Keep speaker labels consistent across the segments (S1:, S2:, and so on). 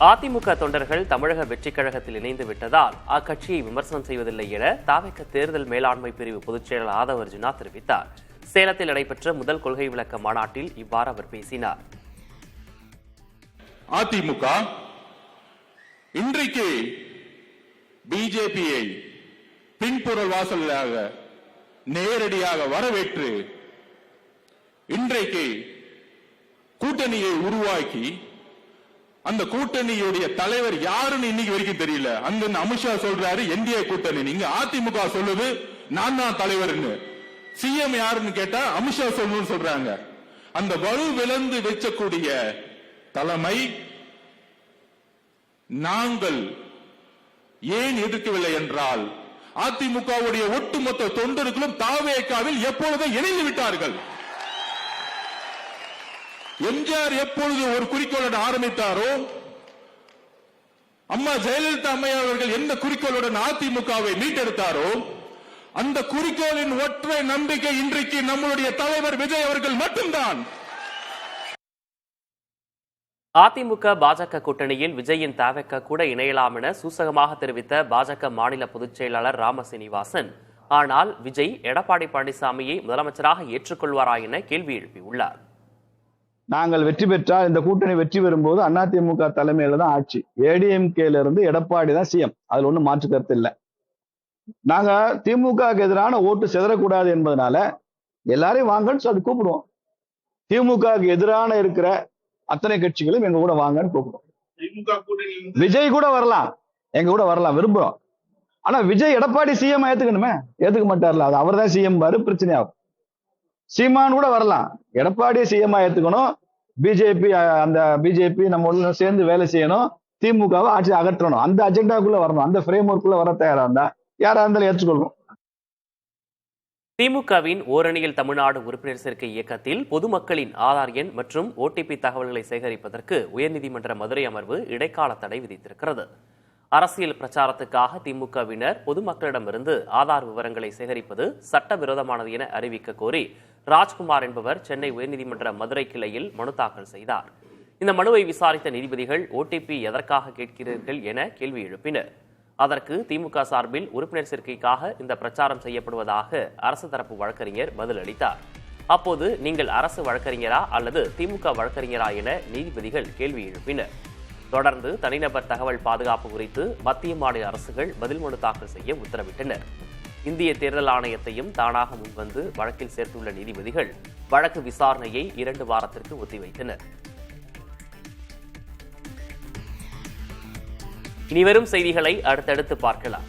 S1: அதிமுக தொண்டர்கள் தமிழக வெற்றிக் கழகத்தில் இணைந்து விட்டதால் அக்கட்சியை விமர்சனம் செய்வதில்லை என தவிக தேர்தல் மேலாண்மை பிரிவு பொதுச் செயலாளர் ஆதவ் அர்ஜுனா தெரிவித்தார். சேலத்தில் நடைபெற்ற முதல் கொள்கை விளக்க மாநாட்டில் இவ்வாறு அவர் பேசினார்.
S2: அதிமுக இன்றைக்கு பிஜேபியை பின்புற வாசலாக நேரடியாக வரவேற்று இன்றைக்கு கூட்டணியை உருவாக்கி அந்த கூட்டணியுடைய தலைவர் யாருன்னு இன்னைக்கு வரைக்கும் தெரியல. அங்க அமித்ஷா சொல்றாரு என்டிஏ கூட்டணி, நீங்க அதிமுக சொல்லுது நான் தான் தலைவர்னு. சிஎம் யாருன்னு கேட்டா அமித்ஷா சொல்லணும்னு சொல்றாங்க. அந்த வலு விளந்து வச்சக்கூடிய தலைமை நாங்கள் ஏன் எதிர்க்கவில்லை என்றால் அதிமுகவுடைய ஒட்டுமொத்த தொண்டர்களும் தாவேகாவில் எப்பொழுதும் இணைந்து விட்டார்கள். எம்ஜிஆர் எப்பொழுது ஒரு குறிக்கோளுடன் ஆரம்பித்தாரோ, அம்மா ஜெயலலிதா அம்மையார் அவர்கள் எந்த குறிக்கோளுடன் அதிமுகவை மீட்டெடுத்தாரோ, அந்த குறிக்கோளின் ஒற்றை நம்பிக்கை இன்றைக்கு நம்முடைய தலைவர் விஜய் அவர்கள் மட்டும்தான்.
S1: அதிமுக பாஜக கூட்டணியில் விஜயின் தவிக கூட இணையலாம் என சூசகமாக தெரிவித்த பாஜக மாநில பொதுச் செயலாளர் ராமசீனிவாசன், ஆனால் விஜய் எடப்பாடி பழனிசாமியை முதலமைச்சராக ஏற்றுக்கொள்வாரா என கேள்வி எழுப்பியுள்ளார்.
S3: நாங்கள் வெற்றி பெற்றால், இந்த கூட்டணி வெற்றி பெறும்போது அதிமுக தலைமையில தான் ஆட்சி. ஏடிஎம்கேல இருந்து எடப்பாடி தான் சிஎம், அதுல ஒன்றும் மாற்று கருத்து இல்லை. நாங்க திமுகவுக்கு எதிரான ஓட்டு சிதறக்கூடாது என்பதனால எல்லாரையும் வாங்கன்னு சொல்லி கூப்பிடுவோம். திமுகவுக்கு எதிரான இருக்கிற அத்தனை கட்சிகளும் எங்க கூட வாங்கன்னு கூப்பிடுவோம். விஜய் கூட வரலாம், எங்க கூட வரலாம், விரும்புறோம். ஆனா விஜய் எடப்பாடி சிஎம் ஏத்துக்கணுமே, ஏத்துக்க மாட்டார்ல, அது அவர் தான் சிஎம் பாரு, பிரச்சனையாகும். சீமான் கூட வரலாம், எடப்பாடி சிஎம் ஏத்துக்கணும். பிஜேபி நம்ம சேர்ந்து வேலை செய்யணும், திமுகவை ஆட்சி அகற்றணும், அந்த அஜெண்டாக்குள்ள வரணும். அந்த ஃப்ரேம் ஒர்க்குள்ள வர தயாரா இருந்தா யாரா இருந்தாலும் ஏற்றுக்கொள்வோம்.
S1: திமுகவின் ஓரணியில் தமிழ்நாடு உறுப்பினர் சேர்க்கை இயக்கத்தில் பொதுமக்களின் ஆதார் எண் மற்றும் ஓடிபி தகவல்களை சேகரிப்பதற்கு உயர்நீதிமன்ற மதுரை அமர்வு இடைக்கால தடை விதித்திருக்கிறது. அரசியல் பிரச்சாரத்துக்காக திமுகவினர் பொதுமக்களிடமிருந்து ஆதார் விவரங்களை சேகரிப்பது சட்டவிரோதமானது என அறிவிக்க கோரி ராஜ்குமார் என்பவர் சென்னை உயர்நீதிமன்ற மதுரை கிளையில் மனு தாக்கல் செய்தார். இந்த மனுவை விசாரித்த நீதிபதிகள் ஓடிபி எதற்காக கேட்கிறீர்கள் என கேள்வி எழுப்பினர். அதற்கு திமுக சார்பில் உறுப்பினர் சேர்க்கைக்காக இந்த பிரச்சாரம் செய்யப்படுவதாக அரசு தரப்பு வழக்கறிஞர் பதில் அளித்தார். அப்போது நீங்கள் அரசு வழக்கறிஞரா அல்லது திமுக வழக்கறிஞரா என நீதிபதிகள் கேள்வி எழுப்பினர். தொடர்ந்து தனிநபர் தகவல் பாதுகாப்பு குறித்து மத்திய மாநில அரசுகள் பதில் மனு தாக்கல் செய்ய உத்தரவிட்டனர். இந்திய தேர்தல் ஆணையத்தையும் தானாக முன்வந்து வழக்கில் சேர்த்துள்ள நீதிபதிகள் வழக்கு விசாரணையை 2 வாரத்திற்கு ஒத்திவைத்தனர். இனிவரும் செய்திகளை அடுத்தடுத்து பார்க்கலாம்.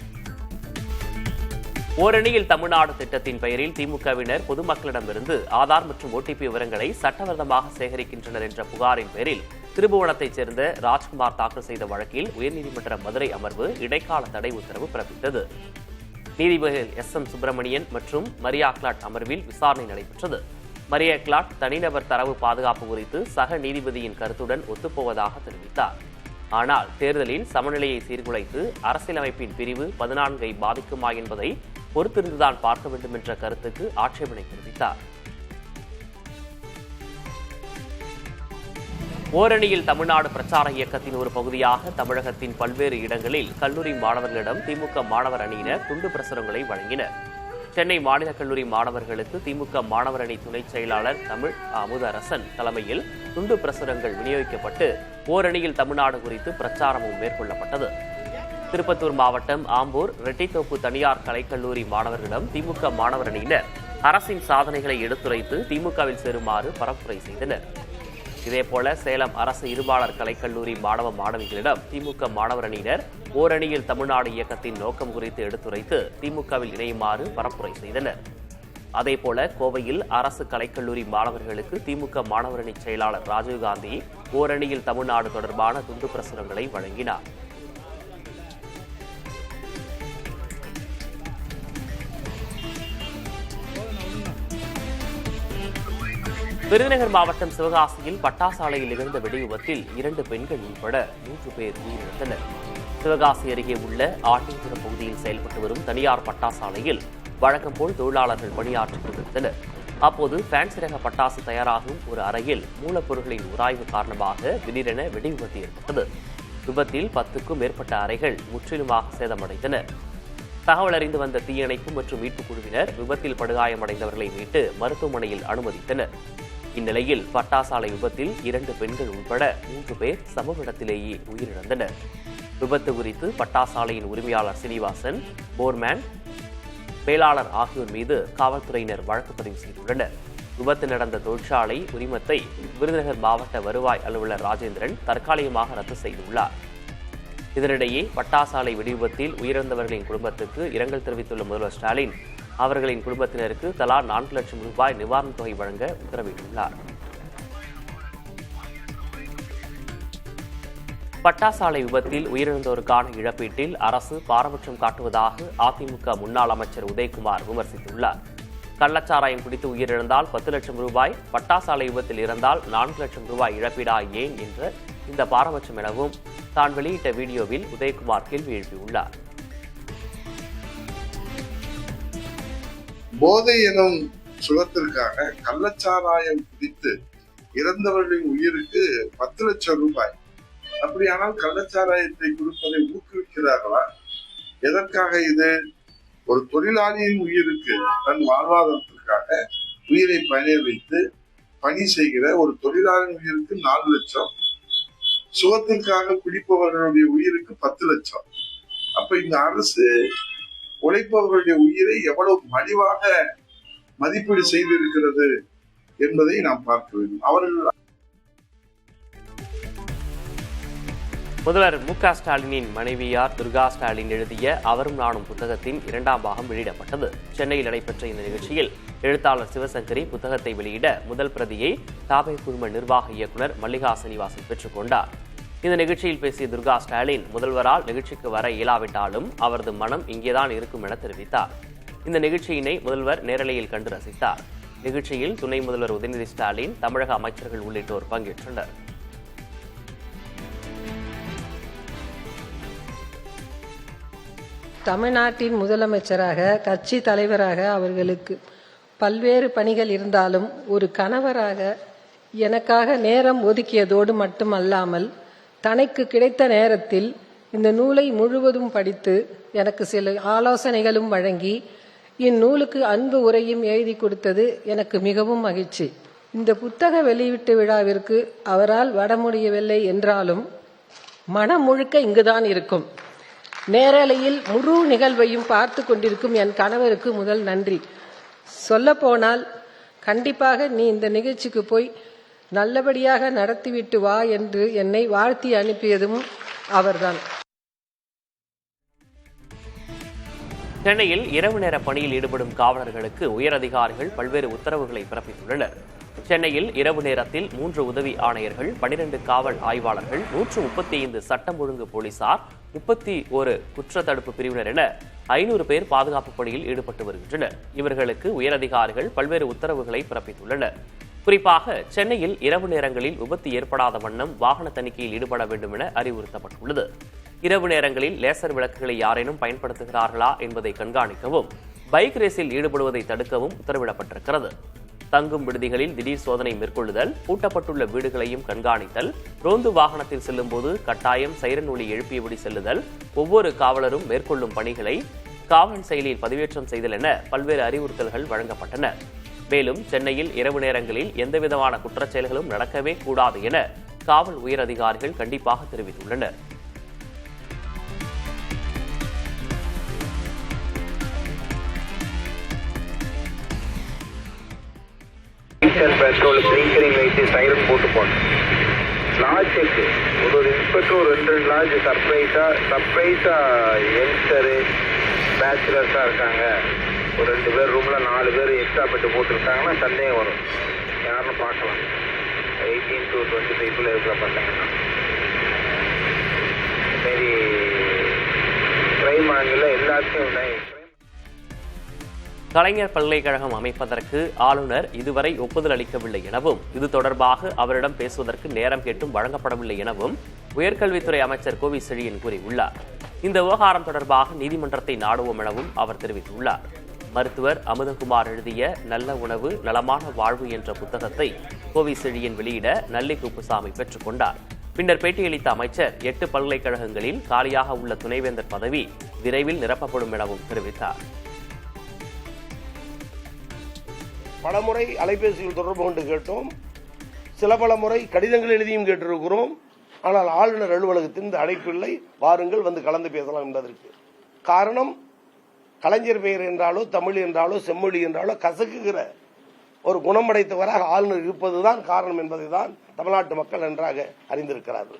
S1: ஓரணியில் தமிழ்நாடு திட்டத்தின் பெயரில் திமுகவினர் பொதுமக்களிடமிருந்து ஆதார் மற்றும் ஓடிபி விவரங்களை சட்டவிரோதமாக சேகரிக்கின்றனர் என்ற புகாரின் பேரில் திருபுவனத்தைச் சேர்ந்த ராஜ்குமார் தாக்கல் செய்த வழக்கில் உயர்நீதிமன்ற மதுரை அமர்வு இடைக்கால தடை உத்தரவு பிறப்பித்தது. நீதிபதிகள் SM சுப்பிரமணியன் மற்றும் மரியா கிளாட் அமர்வில் விசாரணை நடைபெற்றது. மரியா கிளாட் தனிநபர் தரவு பாதுகாப்பு குறித்து சக நீதிபதியின் கருத்துடன் ஒத்துப்போவதாக தெரிவித்தார். ஆனால் தேர்தலில் சமநிலையை சீர்குலைத்து அரசியலமைப்பின் பிரிவு 14 பாதிக்குமா என்பதை பொறுத்திருந்துதான் பார்க்க வேண்டும் என்ற கருத்துக்கு ஆட்சேபனை தெரிவித்தார். ஓரணியில் தமிழ்நாடு பிரச்சார இயக்கத்தின் ஒரு பகுதியாக தமிழகத்தின் பல்வேறு இடங்களில் கல்லூரி மாணவர்களிடம் திமுக மாணவர் அணியினர் துண்டு பிரசுரங்களை வழங்கினர். சென்னை மாநில கல்லூரி மாணவர்களுக்கு திமுக மாணவர் அணி துணை செயலாளர் தமிழ் அமுதரசன் தலைமையில் துண்டு பிரசுரங்கள் விநியோகிக்கப்பட்டு ஓரணியில் தமிழ்நாடு குறித்து பிரச்சாரமும் மேற்கொள்ளப்பட்டது. திருப்பத்தூர் மாவட்டம் ஆம்பூர் ரெட்டித்தோப்பு தனியார் கலைக்கல்லூரி மாணவர்களிடம் திமுக மாணவர் அணியினர் அரசின் சாதனைகளை எடுத்துரைத்து திமுகவில் சேருமாறு பரப்புரை செய்தனர். இதேபோல சேலம் அரசு இருபாளர் கலைக்கல்லூரி மாணவ மாணவிகளிடம் திமுக மாணவர் அணியினர் ஓரணியில் தமிழ்நாடு இயக்கத்தின் நோக்கம் குறித்து எடுத்துரைத்து திமுகவில் இணையுமாறு பரப்புரை செய்தனர். அதேபோல கோவையில் அரசு கலைக்கல்லூரி மாணவர்களுக்கு திமுக மாணவர் அணி செயலாளர் ராஜீவ்காந்தி ஓரணியில் தமிழ்நாடு தொடர்பான துண்டு பிரசுரங்களை வழங்கினார். விருதுநகர் மாவட்டம் சிவகாசியில் பட்டாசாலையில் நிகழ்ந்த வெடி விபத்தில் 2 பெண்கள் உட்பட 3 பேர் உயிரிழந்தனர். சிவகாசி அருகே உள்ள ஆண்டிபுரம் பகுதியில் செயல்பட்டு வரும் தனியார் பட்டாசாலையில் வழக்கம் போல் தொழிலாளர்கள் பணியாற்றிக் கொண்டிருந்தனர். அப்போது ஃபேன்சி ரக பட்டாசு தயாராகும் ஒரு அறையில் மூலப்பொருட்களின் உராய்வு காரணமாக திடீரென வெடி விபத்து ஏற்பட்டது. விபத்தில் 10க்கும் மேற்பட்ட அறைகள் முற்றிலுமாக சேதமடைந்தன. தகவல் அறிந்து வந்த தீயணைப்பு மற்றும் மீட்புக் குழுவினர் விபத்தில் படுகாயமடைந்தவர்களை மீட்டு மருத்துவமனையில் அனுமதித்தனர். இந்நிலையில் பட்டாசாலை விபத்தில் 2 பெண்கள் உட்பட 3 பேர் சம்பவ இடத்திலேயே உயிரிழந்தனர். விபத்து குறித்து பட்டாசாலையின் உரிமையாளர் சீனிவாசன், போர்மேன், மேலாளர் ஆகியோர் மீது காவல்துறையினர் வழக்கு பதிவு செய்துள்ளனர். விபத்து நடந்த தொழிற்சாலை உரிமத்தை விருதுநகர் மாவட்ட வருவாய் அலுவலர் ராஜேந்திரன் தற்காலிகமாக ரத்து செய்துள்ளார். இதனிடையே பட்டாசாலை வெடிவிபத்தில் உயிரிழந்தவர்களின் குடும்பத்துக்கு இரங்கல் தெரிவித்துள்ள முதல்வர் ஸ்டாலின் அவர்களின் குடும்பத்தினருக்கு தலா 4 லட்சம் ரூபாய் நிவாரணத் தொகை வழங்க உத்தரவிட்டுள்ளார். பட்டாசாலை விபத்தில் உயிரிழந்தோருக்கான இழப்பீட்டில் அரசு பாரபட்சம் காட்டுவதாக அதிமுக முன்னாள் அமைச்சர் உதயகுமார் விமர்சித்துள்ளார். கள்ளச்சாராயம் குடித்து உயிரிழந்தால் 10 லட்சம் ரூபாய், பட்டாசாலை விபத்தில் இறந்தால் 4 லட்சம் ரூபாய் இழப்பீடா ஏன் என்ற இந்த பாரபட்சம் எனவும் தான் வெளியிட்ட வீடியோவில் உதயகுமார் கேள்வி எழுப்பியுள்ளார்.
S4: போதை எனும் சுகத்திற்காக கள்ளச்சாராயம் குடித்து இறந்தவர்களின் உயிருக்கு 10 லட்சம் ரூபாய். அப்படியானால் கள்ளச்சாராயத்தை கொடுப்பதை ஊக்குவிக்கிறார்களா? எதற்காக இது? ஒரு தொழிலாளியின் உயிருக்கு தன் வாழ்வாதாரத்திற்காக உயிரை பணைய வைத்து பணி செய்கிற ஒரு தொழிலாளியின் உயிருக்கு 4 லட்சம், சுகத்திற்காக குடிப்பவர்களுடைய உயிருக்கு 10 லட்சம். அப்ப இந்த அரசு உழைப்பவர்களுடைய உயிரை எவ்வளவு மலிவாக மதிப்பீடு செய்திருக்கிறது என்பதை நாம் பார்க்க வேண்டும். அவர்கள்
S1: முதல்வர் மு.க. ஸ்டாலினின் மனைவியார் துர்கா ஸ்டாலின் எழுதிய அவரும் நானும் புத்தகத்தின் 2ஆம் பாகம் வெளியிடப்பட்டது. சென்னையில் நடைபெற்ற இந்த நிகழ்ச்சியில் எழுத்தாளர் சிவசங்கரி புத்தகத்தை வெளியிட முதல் பிரதியை தாபே குழும நிர்வாக இயக்குநர் மல்லிகா சீனிவாசன் பெற்றுக் கொண்டார். இந்த நிகழ்ச்சியில் பேசிய துர்கா ஸ்டாலின் முதல்வரால் நிகழ்ச்சிக்கு வர இயலாவிட்டாலும் அவரது மனம் இங்கேதான் இருக்கும் என தெரிவித்தார். இந்த நிகழ்ச்சியினை முதல்வர் நேரலையில் கண்டு ரசித்தார். நிகழ்ச்சியில் துணை முதல்வர் உதயநிதி ஸ்டாலின், தமிழக அமைச்சர்கள் உள்ளிட்டோர் பங்கேற்றனர்.
S5: தமிழ்நாட்டின் முதலமைச்சராக, கட்சி தலைவராக அவர்களுக்கு பல்வேறு பணிகள் இருந்தாலும் ஒரு கணவராக எனக்காக நேரம் ஒதுக்கியதோடு மட்டுமல்லாமல் தனக்கு கிடைத்த நேரத்தில் இந்த நூலை முழுவதும் படித்து எனக்கு சில ஆலோசனைகளும் வழங்கி இந்நூலுக்கு அன்பு உரையும் எழுதி கொடுத்தது எனக்கு மிகவும் மகிழ்ச்சி. இந்த புத்தக வெளியீட்டு விழாவிற்கு அவரால் வர முடியவில்லை என்றாலும் மனம் முழுக்க இங்குதான் இருக்கும். நேரலையில் முழு நிகழ்வையும் பார்த்து கொண்டிருக்கும் என் கணவருக்கு முதல் நன்றி. சொல்லப்போனால் கண்டிப்பாக நீ இந்த நிகழ்ச்சிக்கு போய் நல்லபடியாக நடத்திவிட்டு வா என்று என்னை வாழ்த்தி அனுப்பியதும் அவர்தான்.
S1: சென்னையில் இரவு நேர பணியில் ஈடுபடும் காவலர்களுக்கு உயரதிகாரிகள் பல்வேறு உத்தரவுகளை பிறப்பித்துள்ளனர். சென்னையில் இரவு நேரத்தில் 3 உதவி ஆணையர்கள், 12 காவல் ஆய்வாளர்கள், 135 சட்டம் ஒழுங்கு போலீசார், 31 குற்றத்தடுப்பு பிரிவினர் என 500 பேர் பாதுகாப்பு பணியில் ஈடுபட்டு வருகின்றனர். இவர்களுக்கு உயரதிகாரிகள் பல்வேறு உத்தரவுகளை பிறப்பித்துள்ளனர். குறிப்பாக சென்னையில் இரவு நேரங்களில் விபத்து ஏற்படாத வண்ணம் வாகன தணிக்கையில் ஈடுபட வேண்டும் என அறிவுறுத்தப்பட்டுள்ளது. இரவு நேரங்களில் லேசர் விளக்குகளை யாரேனும் பயன்படுத்துகிறார்களா என்பதை கண்காணிக்கவும், பைக் ரேஸில் ஈடுபடுவதை தடுக்கவும் உத்தரவிடப்பட்டிருக்கிறது. தங்கும் விடுதிகளில் திடீர் சோதனை மேற்கொள்ளுதல், பூட்டப்பட்டுள்ள வீடுகளையும் கண்காணித்தல், ரோந்து வாகனத்தில் செல்லும் போது கட்டாயம் சைரன் ஒலி எழுப்பியபடி செல்லுதல், ஒவ்வொரு காவலரும் மேற்கொள்ளும் பணிகளை காவல் செயலியில் பதிவேற்றம் செய்தல் என பல்வேறு அறிவுறுத்தல்கள் வழங்கப்பட்டன. மேலும் சென்னையில் இரவு நேரங்களில் எந்தவிதமான குற்றச் செயல்களும் நடக்கவே கூடாது என காவல் உயர் அதிகாரிகள் கண்டிப்பாக தெரிவித்துள்ளனர்.
S6: பெட்ரோல் ஸ்ப்ரிங்கரிங் வைத்து சைரன் போட்டு போனோம். லாட்ஜ் செக் ஒரு இன்ஸ்பெக்டர் 2 லாட்ஜ் சர்ப்ரைஸா யங்ஸ்டரு பேச்சுலர்ஸா இருக்காங்க, ஒரு 2 பேர் ரூம்ல 4 பேர் எக்ஸ்ட்ரா பெட்டு போட்டுருக்காங்கன்னா சந்தேகம் வரும். யாருன்னு பார்க்கலாம். 18 to 25 இருக்கிற பசங்கன்னா சரி கிரைம் ஆங்கிள் எல்லாத்தையும்.
S1: கலைஞர் பல்கலைக்கழகம் அமைப்பதற்கு ஆளுநர் இதுவரை ஒப்புதல் அளிக்கவில்லை எனவும், இது தொடர்பாக அவரிடம் பேசுவதற்கு நேரம் கேட்டும் வழங்கப்படவில்லை எனவும் உயர்கல்வித்துறை அமைச்சர் கோவி செழியன் கூறியுள்ளார். இந்த விவகாரம் தொடர்பாக நீதிமன்றத்தை நாடுவோம் எனவும் அவர் தெரிவித்துள்ளார். மருத்துவர் அமுதகுமார் எழுதிய நல்ல உணவு நலமான வாழ்வு என்ற புத்தகத்தை கோவி செழியன் வெளியிட நல்லி குப்புசாமி பெற்றுக் கொண்டார். பின்னர் பேட்டியளித்த அமைச்சர் 8 பல்கலைக்கழகங்களில் காலியாக உள்ள துணைவேந்தர் பதவி விரைவில் நிரப்பப்படும் எனவும் தெரிவித்தார்.
S7: பலமுறை அலைபேசியில் தொடர்பு கொண்டு கேட்டோம், சில பல முறை கடிதங்கள் எழுதியும் கேட்டிருக்கிறோம். ஆனால் ஆளுநர் அலுவலகத்தின் இந்த அழைப்பு இல்லை, வாருங்கள் வந்து கலந்து பேசலாம் என்பதற்கு. காரணம், கலைஞர் பெயர் என்றாலோ தமிழ் என்றாலோ செம்மொழி என்றாலோ கசக்குகிற ஒரு குணமடைத்தவராக ஆளுநர் இருப்பதுதான் காரணம் என்பதை தான் தமிழ்நாட்டு மக்கள் நன்றாக அறிந்திருக்கிறார்கள்.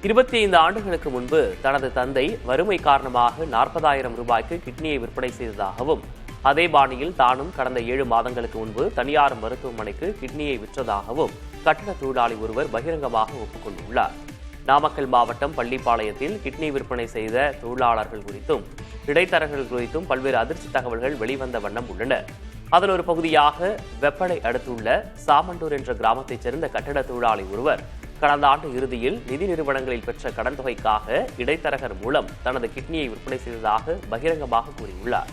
S1: 25 ஆண்டுகளுக்கு முன்பு தனது தந்தை வறுமை காரணமாக 40,000 ரூபாய்க்கு கிட்னியை விற்பனை செய்ததாகவும், அதே பாணியில் தானும் கடந்த 7 மாதங்களுக்கு முன்பு தனியார் மருத்துவமனைக்கு கிட்னியை விற்றதாகவும் கட்டட தொழிலாளி ஒருவர் பகிரங்கமாக ஒப்புக்கொண்டுள்ளார். நாமக்கல் மாவட்டம் பள்ளிப்பாளையத்தில் கிட்னி விற்பனை செய்த தொழிலாளர்கள் குறித்தும் இடைத்தரகர்கள் குறித்தும் பல்வேறு அதிர்ச்சி தகவல்கள் வெளிவந்த வண்ணம் உள்ளன. அதில் ஒரு பகுதியாக வெப்படை அடுத்துள்ள சாமண்டூர் என்ற கிராமத்தைச் சேர்ந்த கட்டட தொழிலாளி ஒருவர் கடந்த ஆண்டு இறுதியில் நிதி நிறுவனங்களில் பெற்ற கடன் தொகைக்காக இடைத்தரகர் மூலம் தனது கிட்னியை விற்பனை செய்ததாக பகிரங்கமாக கூறியுள்ளார்.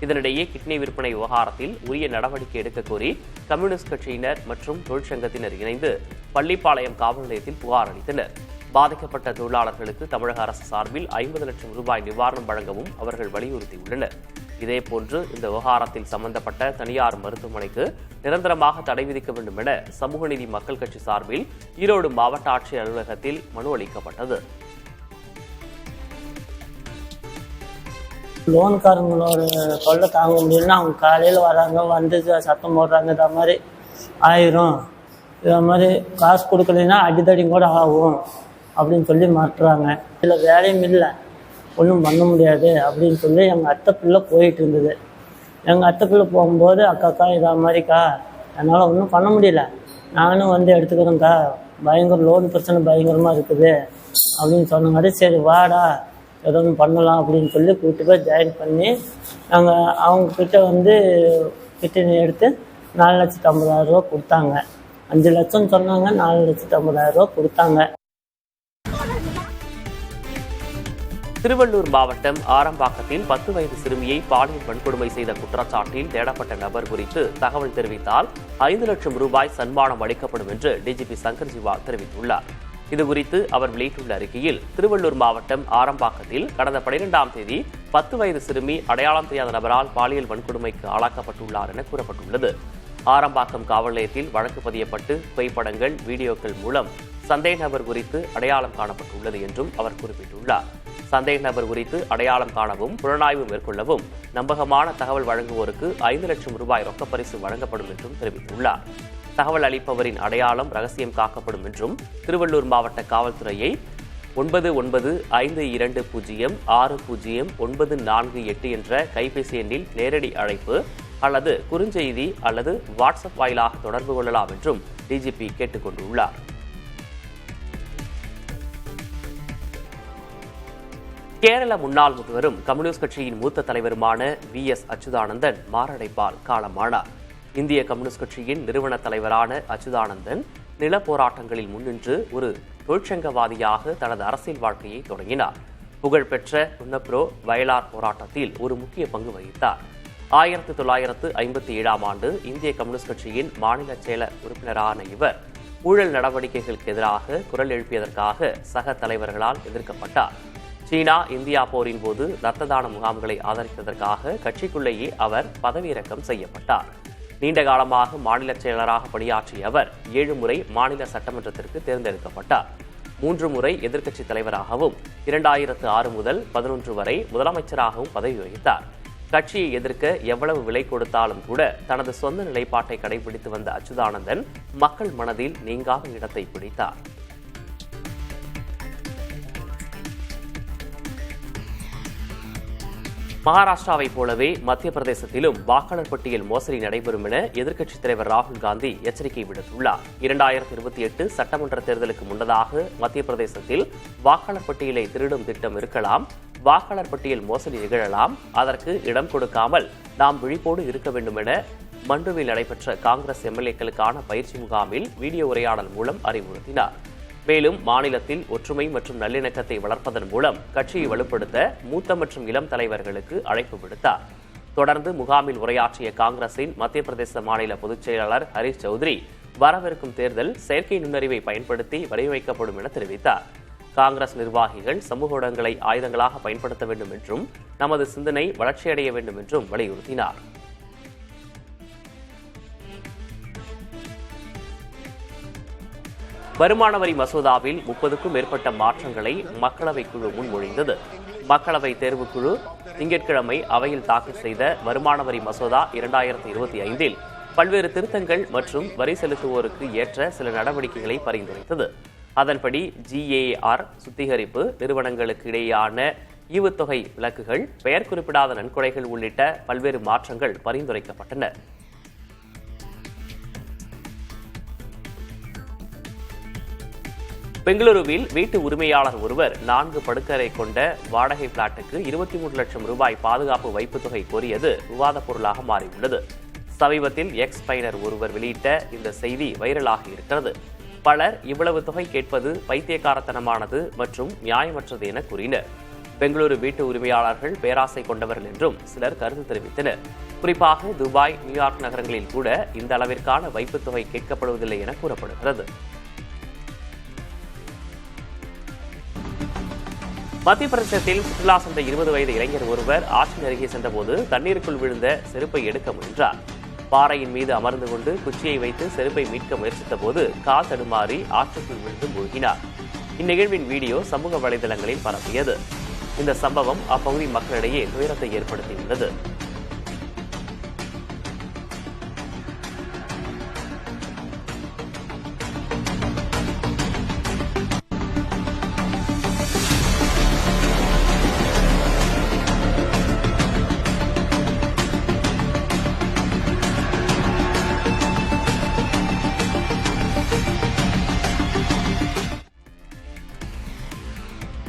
S1: இதனிடையே கிட்னி விற்பனை விவகாரத்தில் உரிய நடவடிக்கை எடுக்க கோரி கம்யூனிஸ்ட் கட்சியினர் மற்றும் தொழிற்சங்கத்தினர் இணைந்து பள்ளிப்பாளையம் காவல் நிலையத்தில் புகார் அளித்தனர். பாதிக்கப்பட்ட தொழிலாளர்களுக்கு தமிழக அரசு சார்பில் 50 லட்சம் ரூபாய் நிவாரணம் வழங்கவும் அவர்கள் வலியுறுத்தியுள்ளனர். இதேபோன்று இந்த விவகாரத்தில் சம்பந்தப்பட்ட தனியார் மருத்துவமனைக்கு நிரந்தரமாக தடை விதிக்க வேண்டும் என சமூக நீதி மக்கள் கட்சி சார்பில் ஈரோடு மாவட்ட ஆட்சியர் அலுவலகத்தில் மனு அளிக்கப்பட்டது.
S8: லோன்காரங்களோட தொல்லை தாங்க முடியலன்னா அவங்க காலையில் வராங்க, வந்து சத்தம் போடுறாங்க, இதை மாதிரி ஆயிரும், இதை மாதிரி காசு கொடுக்கலைன்னா அடித்தடி கூட ஆகும் அப்படின்னு சொல்லி மாட்டுறாங்க. இதில் வேலையும் இல்லை, ஒன்றும் பண்ண முடியாது அப்படின்னு சொல்லி எங்கள் அத்தை பிள்ளை போயிட்டு இருந்தது. எங்கள் அத்தை பிள்ளை போகும்போது அக்காக்கா இதை மாதிரிக்கா என்னால் ஒன்றும் பண்ண முடியல, நானும் வந்து எடுத்துக்கிறேங்க்கா, பயங்கர லோன் பிரச்சனை பயங்கரமாக இருக்குது அப்படின்னு சொன்னாங்க. சரி வாடா ஏதோ ஒன்று பண்ணலாம் அப்படின்னு சொல்லி கூப்பிட்டு போய் ஜாயின் பண்ணி நாங்கள் அவங்கக்கிட்ட வந்து கிட்னி எடுத்து 4,50,000 ரூபா கொடுத்தாங்க. 5 லட்சம் சொன்னாங்க, 4,50,000 ரூபா கொடுத்தாங்க.
S1: திருவள்ளூர் மாவட்டம் ஆரம்பாக்கத்தில் 10 வயது சிறுமியை பாலியல் வன்கொடுமை செய்த குற்றச்சாட்டில் தேடப்பட்ட நபர் குறித்து தகவல் தெரிவித்தால் 5 லட்சம் ரூபாய் சன்மானம் அளிக்கப்படும் என்று டிஜிபி சங்கர் ஜிவா தெரிவித்துள்ளார். இதுகுறித்து அவர் வெளியிட்டுள்ள அறிக்கையில், திருவள்ளூர் மாவட்டம் ஆரம்பாக்கத்தில் கடந்த 12ஆம் தேதி 10 வயது சிறுமி அடையாளம் தெரியாத நபரால் பாலியல் வன்கொடுமைக்கு ஆளாக்கப்பட்டுள்ளார் என கூறப்பட்டுள்ளது. ஆரம்பாக்கம் காவல் நிலையத்தில் வழக்கு பதியப்பட்டு புகைப்படங்கள், வீடியோக்கள் மூலம் சந்தேக நபர் குறித்து அடையாளம் காணப்பட்டுள்ளது என்றும் அவர் குறிப்பிட்டுள்ளார். சந்தேக நபர் குறித்து அடையாளம் காணவும் புலனாய்வு மேற்கொள்ளவும் நம்பகமான தகவல் வழங்குவோருக்கு 5 லட்சம் ரூபாய் ரொக்கப்பரிசு வழங்கப்படும் என்றும் தெரிவித்துள்ளார். தகவல் அளிப்பவரின் அடையாளம் ரகசியம் காக்கப்படும் என்றும் திருவள்ளூர் மாவட்ட காவல்துறையை 9952060948 என்ற கைபேசி எண்ணில் நேரடி அழைப்பு அல்லது குறுஞ்செய்தி அல்லது வாட்ஸ்அப் வாயிலாக தொடர்பு கொள்ளலாம் என்றும் டிஜிபி கேட்டுக் கொண்டுள்ளார். கேரள முன்னாள் முதல்வரும் கம்யூனிஸ்ட் கட்சியின் மூத்த தலைவருமான VS அச்சுதானந்தன் மாரடைப்பால் காலமானார். இந்திய கம்யூனிஸ்ட் கட்சியின் நிறுவன தலைவரான அச்சுதானந்தன் நில போராட்டங்களில் முன்னின்று ஒரு தொழிற்சங்கவாதியாக தனது அரசியல் வாழ்க்கையை தொடங்கினார். புகழ்பெற்ற உன்னப்ரோ வயலார் போராட்டத்தில் ஒரு முக்கிய பங்கு வகித்தார். 1957ஆம் ஆண்டு இந்திய கம்யூனிஸ்ட் கட்சியின் மாநில செயலர் உறுப்பினரான இவர் ஊழல் நடவடிக்கைகளுக்கு எதிராக குரல் எழுப்பியதற்காக சக தலைவர்களால் எதிர்க்கப்பட்டார். சீனா இந்தியா போரின் போது இரத்த தான முகாம்களை ஆதரித்ததற்காக கட்சிக்குள்ளேயே அவர் பதவியிறக்கம் செய்யப்பட்டார். நீண்ட காலமாக மாநில செயலராக பணியாற்றிய அவர் 7 முறை மாநில சட்டமன்றத்திற்கு தேர்ந்தெடுக்கப்பட்டார். 3 முறை எதிர்க்கட்சி தலைவராகவும் 2006 முதல் 11 வரை முதலமைச்சராகவும் பதவி வகித்தார். கட்சியை எதிர்க்க எவ்வளவு விலை கொடுத்தாலும் கூட தனது சொந்த நிலைப்பாட்டை கடைபிடித்து வந்த அச்சுதானந்தன் மக்கள் மனதில் நீங்காத இடத்தை பிடித்தார். மகாராஷ்டிராவைப் போலவே மத்திய பிரதேசத்திலும் வாக்காளர் பட்டியல் மோசடி நடைபெறும் என எதிர்க்கட்சித் தலைவர் ராகுல் காந்தி எச்சரிக்கை விடுத்துள்ளார். 2028 சட்டமன்ற தேர்தலுக்கு முன்னதாக மத்திய பிரதேசத்தில் வாக்காளர் பட்டியலை திருடும் திட்டம் இருக்கலாம், வாக்காளர் பட்டியல் மோசடி நிகழலாம், அதற்கு இடம் கொடுக்காமல் நாம் விழிப்போடு இருக்க வேண்டும் என மண்டுவில் நடைபெற்ற காங்கிரஸ் எம்எல்ஏக்களுக்கான பயிற்சி முகாமில் வீடியோ உரையாடல் மூலம் அறிவுறுத்தினார். மேலும் மாநிலத்தில் ஒற்றுமை மற்றும் நல்லிணக்கத்தை வளர்ப்பதன் மூலம் கட்சியை வலுப்படுத்த மூத்த மற்றும் இளம் தலைவர்களுக்கு அழைப்பு விடுத்தார். தொடர்ந்து முகாமில் உரையாற்றிய காங்கிரசின் மத்திய பிரதேச மாநில பொதுச் செயலாளர் ஹரீஷ் சௌத்ரி, வரவிருக்கும் தேர்தல் செயற்கை நுண்ணறிவை பயன்படுத்தி வடிவமைக்கப்படும் என தெரிவித்தார். காங்கிரஸ் நிர்வாகிகள் சமூக ஊடகங்களை ஆயுதங்களாக பயன்படுத்த வேண்டும் என்றும் நமது சிந்தனை வளர்ச்சியடைய வேண்டும் என்றும் வலியுறுத்தினார். வருமான வரி மசோதாவில் 30க்கும் மேற்பட்ட மாற்றங்களை மக்களவை குழு முன்மொழிந்தது. மக்களவை தேர்வுக்குழு திங்கட்கிழமை அவையில் தாக்கல் செய்த வருமான வரி மசோதா 2025 பல்வேறு திருத்தங்கள் மற்றும் வரி செலுத்துவோருக்கு ஏற்ற சில நடவடிக்கைகளை பரிந்துரைத்தது. அதன்படி GAR சுத்திகரிப்பு, நிறுவனங்களுக்கு இடையேயான ஈவுத்தொகை விலக்குகள், பெயர் குறிப்பிடாத நன்கொடைகள் உள்ளிட்ட பல்வேறு மாற்றங்கள் பரிந்துரைக்கப்பட்டன. பெங்களூருவில் வீட்டு உரிமையாளர் ஒருவர் 4 படுக்கறை கொண்ட வாடகை பிளாட்டுக்கு 23 லட்சம் ரூபாய் பாதுகாப்பு வைப்புத் தொகை கோரியது விவாதப் பொருளாக மாறியுள்ளது. சமீபத்தில் எக்ஸ் பயனர் ஒருவர் வெளியிட்ட இந்த செய்தி வைரலாகி இருக்கிறது. பலர் இவ்வளவு தொகை கேட்பது பைத்தியக்காரத்தனமானது மற்றும் நியாயமற்றது என கூறினர். பெங்களூரு வீட்டு உரிமையாளர்கள் பேராசை கொண்டவர்கள் என்றும் சிலர் கருத்து தெரிவித்தனர். குறிப்பாக துபாய், நியூயார்க் நகரங்களில் கூட இந்த அளவிற்கான வைப்புத் தொகை கேட்கப்படுவதில்லை என கூறப்படுகிறது. மத்திய பிரதேசத்தில் சுற்றுலா சென்ற 20 வயது இளைஞர் ஒருவர் ஆற்றின் அருகே சென்றபோது தண்ணீருக்குள் விழுந்த செருப்பை எடுக்க முயன்றார். பாறையின் மீது அமர்ந்து கொண்டு குச்சியை வைத்து செருப்பை மீட்க முயற்சித்த போது கால் தடுமாறி ஆற்றுக்குள் விழுந்து மூழ்கினார். இந்நிகழ்வின் வீடியோ சமூக வலைதளங்களில் பரவியது. இந்த சம்பவம் அப்பகுதி மக்களிடையே துயரத்தை ஏற்படுத்தியுள்ளது.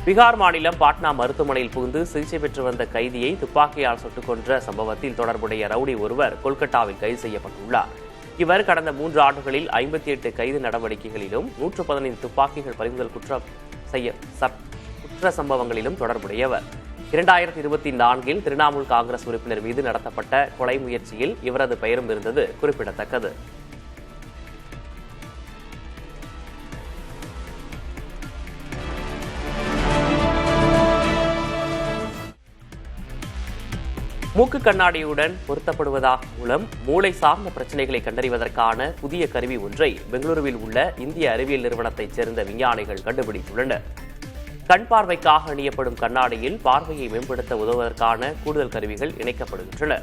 S1: பீகார் மாநிலம் பாட்னா மருத்துவமனையில் புகுந்து சிகிச்சை பெற்று வந்த கைதியை துப்பாக்கியால் சுட்டுக் கொன்ற சம்பவத்தில் தொடர்புடைய ரவுடி ஒருவர் கொல்கத்தாவில் கைது செய்யப்பட்டுள்ளார். இவர் கடந்த 3 ஆண்டுகளில் 58 கைது நடவடிக்கைகளிலும் 115 துப்பாக்கிகள் பறிமுதல் குற்ற சம்பவங்களிலும் தொடர்புடையவர். 2024 திரிணாமுல் காங்கிரஸ் உறுப்பினர் மீது நடத்தப்பட்ட கொலை முயற்சியில் இவரது பெயரும் இருந்தது குறிப்பிடத்தக்கது. மூக்கு கண்ணாடியுடன் பொருத்தப்படுவதன் மூலம் மூளை சார்ந்த பிரச்சனைகளை கண்டறிவதற்கான புதிய கருவி ஒன்றை பெங்களூருவில் உள்ள இந்திய அறிவியல் நிறுவனத்தைச் சேர்ந்த விஞ்ஞானிகள் கண்டுபிடித்துள்ளனர். கண் பார்வைக்காக அணியப்படும் கண்ணாடியில் பார்வையை மேம்படுத்த உதவுவதற்கான கூடுதல் கருவிகள் இணைக்கப்படுகின்றன.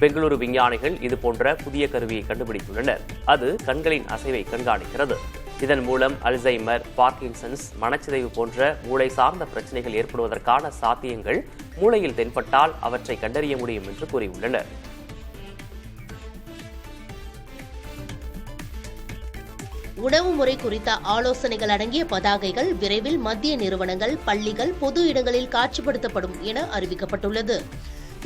S1: பெங்களூரு விஞ்ஞானிகள் இதுபோன்ற புதிய கருவியை கண்டுபிடித்துள்ளனர். அது கண்களின் அசைவை கண்காணிக்கிறது. இதன் மூலம் அல்சைமர், பார்க்கின்சன்ஸ், மனச்சிதைவு போன்ற மூளை சார்ந்த பிரச்சனைகள் ஏற்படுவதற்கான சாத்தியங்கள் மூளையில் தென்பட்டால் அவற்றை கண்டறிய முடியும் என்று கூறியுள்ளனர்.
S9: உணவு முறை குறித்த ஆலோசனைகள் அடங்கிய பதாகைகள் விரைவில் மத்திய நிறுவனங்கள், பள்ளிகள், பொது இடங்களில் காட்சிப்படுத்தப்படும் என அறிவிக்கப்பட்டுள்ளது.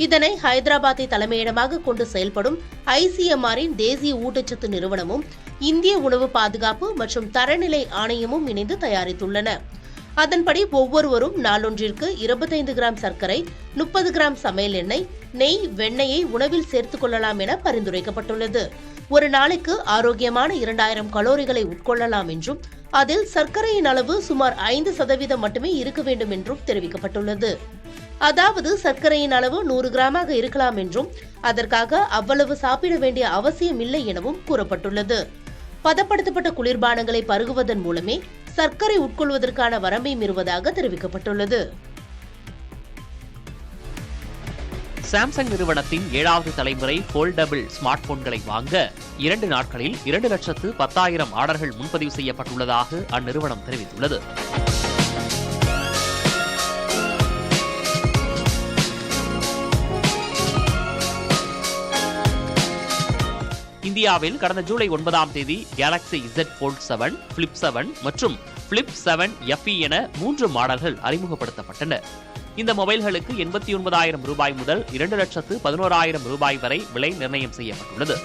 S9: இதனை ஹைதராபாத்தை தலைமையிடமாக கொண்டு செயல்படும் ICMR-இன் தேசிய ஊட்டச்சத்து நிறுவனமும் இந்திய உணவு பாதுகாப்பு மற்றும் தரநிலை ஆணையமும் இணைந்து தயாரித்துள்ளன. அதன்படி ஒவ்வொருவரும் நாளொன்றிற்கு 25 கிராம் சர்க்கரை, 30 கிராம் சமையல் எண்ணெய், நெய், வெண்ணெயை உணவில் சேர்த்துக் கொள்ளலாம் என பரிந்துரைக்கப்பட்டுள்ளது. ஒரு நாளைக்கு ஆரோக்கியமான 2000 கலோரிகளை உட்கொள்ளலாம் என்றும் அதில் சர்க்கரையின் அளவு சுமார் 5% மட்டுமே இருக்க வேண்டும் என்றும் தெரிவிக்கப்பட்டுள்ளது. அதாவது சர்க்கரையின் அளவு 100 கிராமாக இருக்கலாம் என்றும் அதற்காக அவ்வளவு சாப்பிட வேண்டிய அவசியம் இல்லை எனவும் கூறப்பட்டுள்ளது. பதப்படுத்தப்பட்ட குளிர்பானங்களை பருகுவதன் மூலமே சர்க்கரை உட்கொள்வதற்கான வரம்பை மீறுவதாக தெரிவிக்கப்பட்டுள்ளது.
S10: சாம்சங் நிறுவனத்தின் 7வது தலைமுறை போல்டபிள் ஸ்மார்ட் போன்களை வாங்க 2 நாட்களில் 2,10,000 ஆர்டர்கள் முன்பதிவு செய்யப்பட்டுள்ளதாக அந்நிறுவனம் தெரிவித்துள்ளது. இந்தியாவில் கடந்த ஜூலை 9ஆம் தேதி கேலக்ஸி Z Fold 7, Flip 7 மற்றும் Flip 7 FE என 3 மாடல்கள் அறிமுகப்படுத்தப்பட்டன. இந்த மொபைல்களுக்கு 89,000 ரூபாய் முதல் 2,11,000 ரூபாய் வரை விலை நிர்ணயம் செய்யப்பட்டுள்ளது.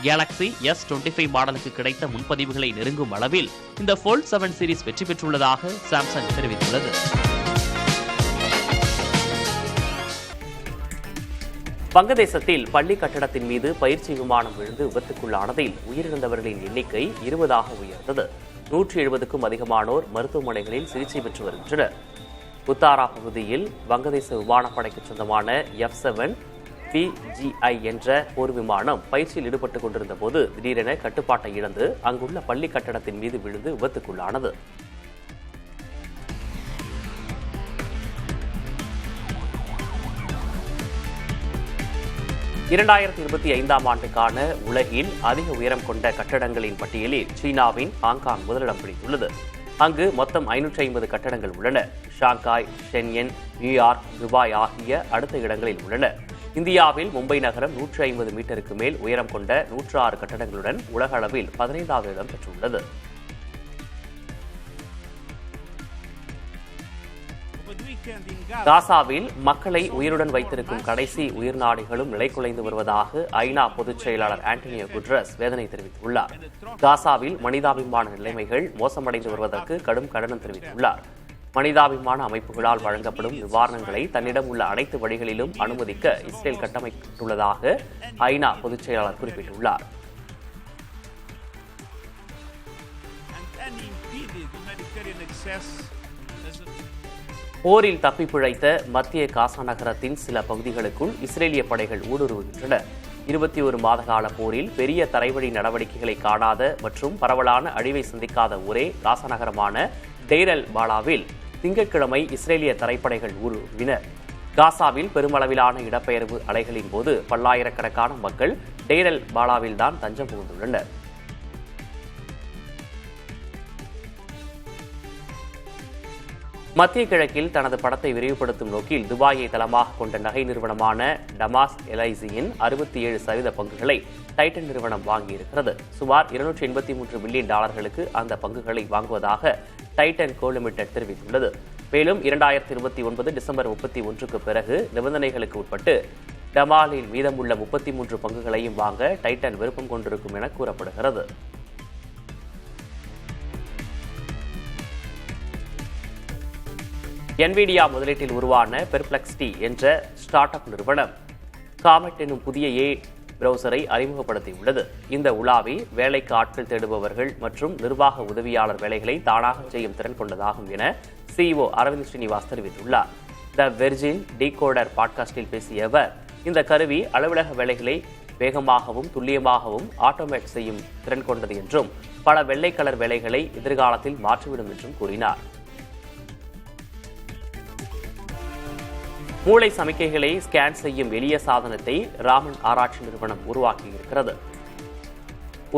S10: கேலக்ஸி S25 மாடலுக்கு கிடைத்த முன்பதிவுகளை நெருங்கும் அளவில் இந்த Fold 7 சீரிஸ் வெற்றி பெற்றுள்ளதாக சாம்சங் தெரிவித்துள்ளது.
S1: வங்கதேசத்தில் பள்ளி கட்டடத்தின் மீது பயிற்சி விமானம் விழுந்து விபத்துக்குள்ளானதில் உயிரிழந்தவர்களின் எண்ணிக்கை 20ஆக உயர்ந்தது. 170க்கும் அதிகமானோர் மருத்துவமனைகளில் சிகிச்சை பெற்று வருகின்றனர். உத்தாரா பகுதியில் வங்கதேச விமானப்படைக்கு சொந்தமான F-7 PGI என்ற போர் விமானம் பயிற்சியில் ஈடுபட்டுக் கொண்டிருந்த போது திடீரென கட்டுப்பாட்டை இழந்து அங்குள்ள பள்ளி கட்டடத்தின் மீது விழுந்து விபத்துக்குள்ளானது. ஆண்டுக்கான உலகில் அதிக உயரம் கொண்ட கட்டடங்களின் பட்டியலில் சீனாவின் ஹாங்காங் முதலிடம் பிடித்துள்ளது. அங்கு மொத்தம் 550 கட்டடங்கள் உள்ளன. ஷாங்காய், ஷென்யன், நியூயார்க், துபாய் ஆகிய அடுத்த இடங்களில் உள்ளன. இந்தியாவில் மும்பை நகரம் 150 மீட்டருக்கு மேல் உயரம் கொண்ட 106 கட்டடங்களுடன் உலக அளவில் 15வது இடம் பெற்றுள்ளது. காசாவில் மக்களை உயிருடன் வைத்திருக்கும் கடைசி உயிர் நாடிகளும் நிலைகுலைந்து வருவதாக ஐநா பொதுச் செயலாளர் ஆண்டனியோ குட்ரஸ் வேதனை தெரிவித்துள்ளார். காசாவில் மனிதாபிமான நிலைமைகள் மோசமடைந்து வருவதற்கு கடும் கண்டனம் தெரிவித்துள்ளார். மனிதாபிமான அமைப்புகளால் வழங்கப்படும் நிவாரணங்களை தன்னிடம் உள்ள அனைத்து வழிகளிலும் அனுமதிக்க இஸ்ரேல் கட்டமைக்கப்பட்டுள்ளதாக ஐநா பொதுச் செயலாளர் குறிப்பிட்டுள்ளார். போரில் தப்பி பிழைத்த மத்திய காசா நகரத்தின் சில பகுதிகளுக்குள் இஸ்ரேலிய படைகள் ஊடுருவுகின்றன. 21 மாத கால போரில் பெரிய தரைவழி நடவடிக்கைகளை காணாத மற்றும் பரவலான அழிவை சந்திக்காத ஒரே காசா நகரமான டெய்ர் அல் பாலாவில் திங்கட்கிழமை இஸ்ரேலிய தரைப்படைகள் ஊடுருவினர். காசாவில் பெருமளவிலான இடப்பெயர்வு அலைகளின் போது பல்லாயிரக்கணக்கான மக்கள் டெய்ர் அல் பாலாவில் தான் தஞ்சம் புகுந்துள்ளனர். மத்திய கிழக்கில் தனது படத்தை விரிவுபடுத்தும் நோக்கில் துபாயை தளமாக கொண்ட நகை நிறுவனமான டமாஸ் எல்ஐசியின் 67% பங்குகளை டைட்டன் நிறுவனம் வாங்கியிருக்கிறது. சுமார் $283 பில்லியன் அந்த பங்குகளை வாங்குவதாக டைட்டன் கோ லிமிடெட் தெரிவித்துள்ளது. மேலும் 2029 டிசம்பர் 31க்கு பிறகு நிபந்தனைகளுக்கு உட்பட்டு டமாலில் மீதமுள்ள 33 பங்குகளையும் வாங்க டைட்டன் விருப்பம் கொண்டிருக்கும் என கூறப்படுகிறது. NVIDIA முதலீட்டில் உருவான பெர்ப்ளெக்சிட்டி என்ற ஸ்டார்ட் அப் நிறுவனம் காமெட் எனும் புதிய பிரவுசரை அறிமுகப்படுத்தியுள்ளது. இந்த உலாவி வேலைக்கு ஆட்கள் தேடுபவர்கள் மற்றும் நிர்வாக உதவியாளர் வேலைகளை தானாக செய்யும் திறன் கொண்டதாகும் என CEO அரவிந்த் ஸ்ரீனிவாஸ் தெரிவித்துள்ளார். த வெர்ஜின் டீகோடர் பாட்காஸ்டில் பேசிய அவர், இந்த கருவி அலுவலக வேலைகளை வேகமாகவும் துல்லியமாகவும் ஆட்டோமேட் செய்யும் திறன் கொண்டது என்றும் பல வெள்ளை கலர் வேலைகளை எதிர்காலத்தில் மாற்றிவிடும் என்றும் கூறினார். மூளை சமிக்கைகளை ஸ்கேன் செய்யும் எளிய சாதனத்தை ராமன் ஆராய்ச்சி நிறுவனம் உருவாக்கியிருக்கிறது.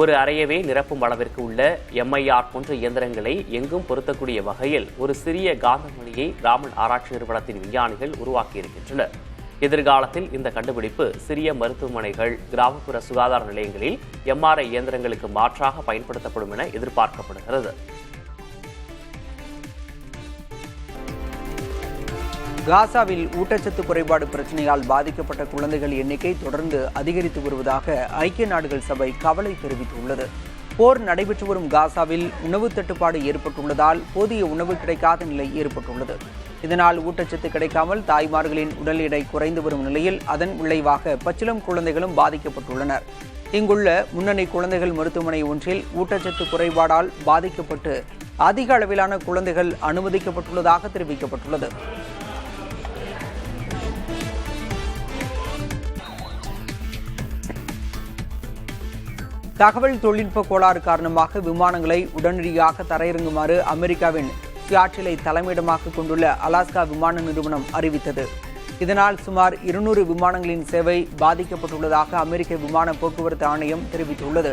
S1: ஒரு அறையவே நிரப்பும் அளவிற்கு உள்ள MIR போன்ற இயந்திரங்களை எங்கும் பொருத்தக்கூடிய வகையில் ஒரு சிறிய காந்தமணியை ராமன் ஆராய்ச்சி நிறுவனத்தின் விஞ்ஞானிகள் உருவாக்கியிருக்கின்றனர். எதிர்காலத்தில் இந்த கண்டுபிடிப்பு சிறிய மருத்துவமனைகள், கிராமப்புற சுகாதார நிலையங்களில் MRI இயந்திரங்களுக்கு மாற்றாக பயன்படுத்தப்படும் என எதிர்பார்க்கப்படுகிறது.
S11: காசாவில் ஊட்டச்சத்து குறைபாடு பிரச்சனையால் பாதிக்கப்பட்ட குழந்தைகள் எண்ணிக்கை தொடர்ந்து அதிகரித்து வருவதாக ஐக்கிய நாடுகள் சபை கவலை தெரிவித்துள்ளது. போர் நடைபெற்று வரும் காசாவில் உணவு தட்டுப்பாடு ஏற்பட்டுள்ளதால் போதிய உணவு கிடைக்காத நிலை ஏற்பட்டுள்ளது. இதனால் ஊட்டச்சத்து கிடைக்காமல் தாய்மார்களின் உடல் எடை குறைந்து வரும் நிலையில் அதன் விளைவாக பச்சிளம் குழந்தைகளும் பாதிக்கப்பட்டுள்ளனர். இங்குள்ள முன்னணி குழந்தைகள் மருத்துவமனை ஒன்றில் ஊட்டச்சத்து குறைபாடால் பாதிக்கப்பட்டு அதிக அளவிலான குழந்தைகள் அனுமதிக்கப்பட்டுள்ளதாக தெரிவிக்கப்பட்டுள்ளது. தகவல் தொழில்நுட்ப கோளாறு காரணமாக விமானங்களை உடனடியாக தரையிறங்குமாறு அமெரிக்காவின் சியாட்டிலை தலைமையிடமாக கொண்டுள்ள அலாஸ்கா விமான நிறுவனம் அறிவித்தது. இதனால் சுமார் 200 விமானங்களின் சேவை பாதிக்கப்பட்டுள்ளதாக அமெரிக்க விமான போக்குவரத்து ஆணையம் தெரிவித்துள்ளது.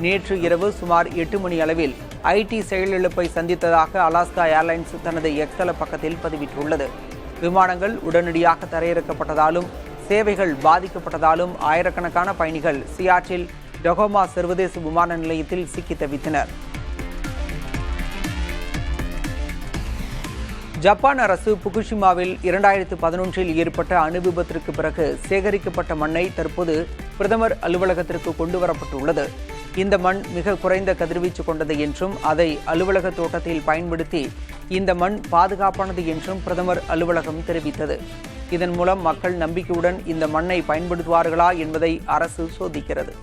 S11: நேற்று இரவு சுமார் 8 மணி அளவில் IT செயலிழப்பை சந்தித்ததாக அலாஸ்கா ஏர்லைன்ஸ் தனது எக்ஸ் பக்கத்தில் பதிவிட்டுள்ளது. விமானங்கள் உடனடியாக தரையிறக்கப்பட்டதாலும் சேவைகள் பாதிக்கப்பட்டதாலும் ஆயிரக்கணக்கான பயணிகள் சியாட்டில் டொகோமா சர்வதேச விமான நிலையத்தில் சிக்கி தவித்தனர். ஜப்பான் அரசு புகுஷிமாவில் 2011 ஏற்பட்ட அணு விபத்திற்கு பிறகு சேகரிக்கப்பட்ட மண்ணை தற்போது பிரதமர் அலுவலகத்திற்கு கொண்டு வரப்பட்டுள்ளது. இந்த மண் மிக குறைந்த கதிர்வீச்சு கொண்டது என்றும் அதை அலுவலக தோட்டத்தில் பயன்படுத்தி இந்த மண் பாதுகாப்பானது என்றும் பிரதமர் அலுவலகம் தெரிவித்தது. இதன் மூலம் மக்கள் நம்பிக்கையுடன் இந்த மண்ணை பயன்படுத்துவார்களா என்பதை அரசு சோதிக்கிறது.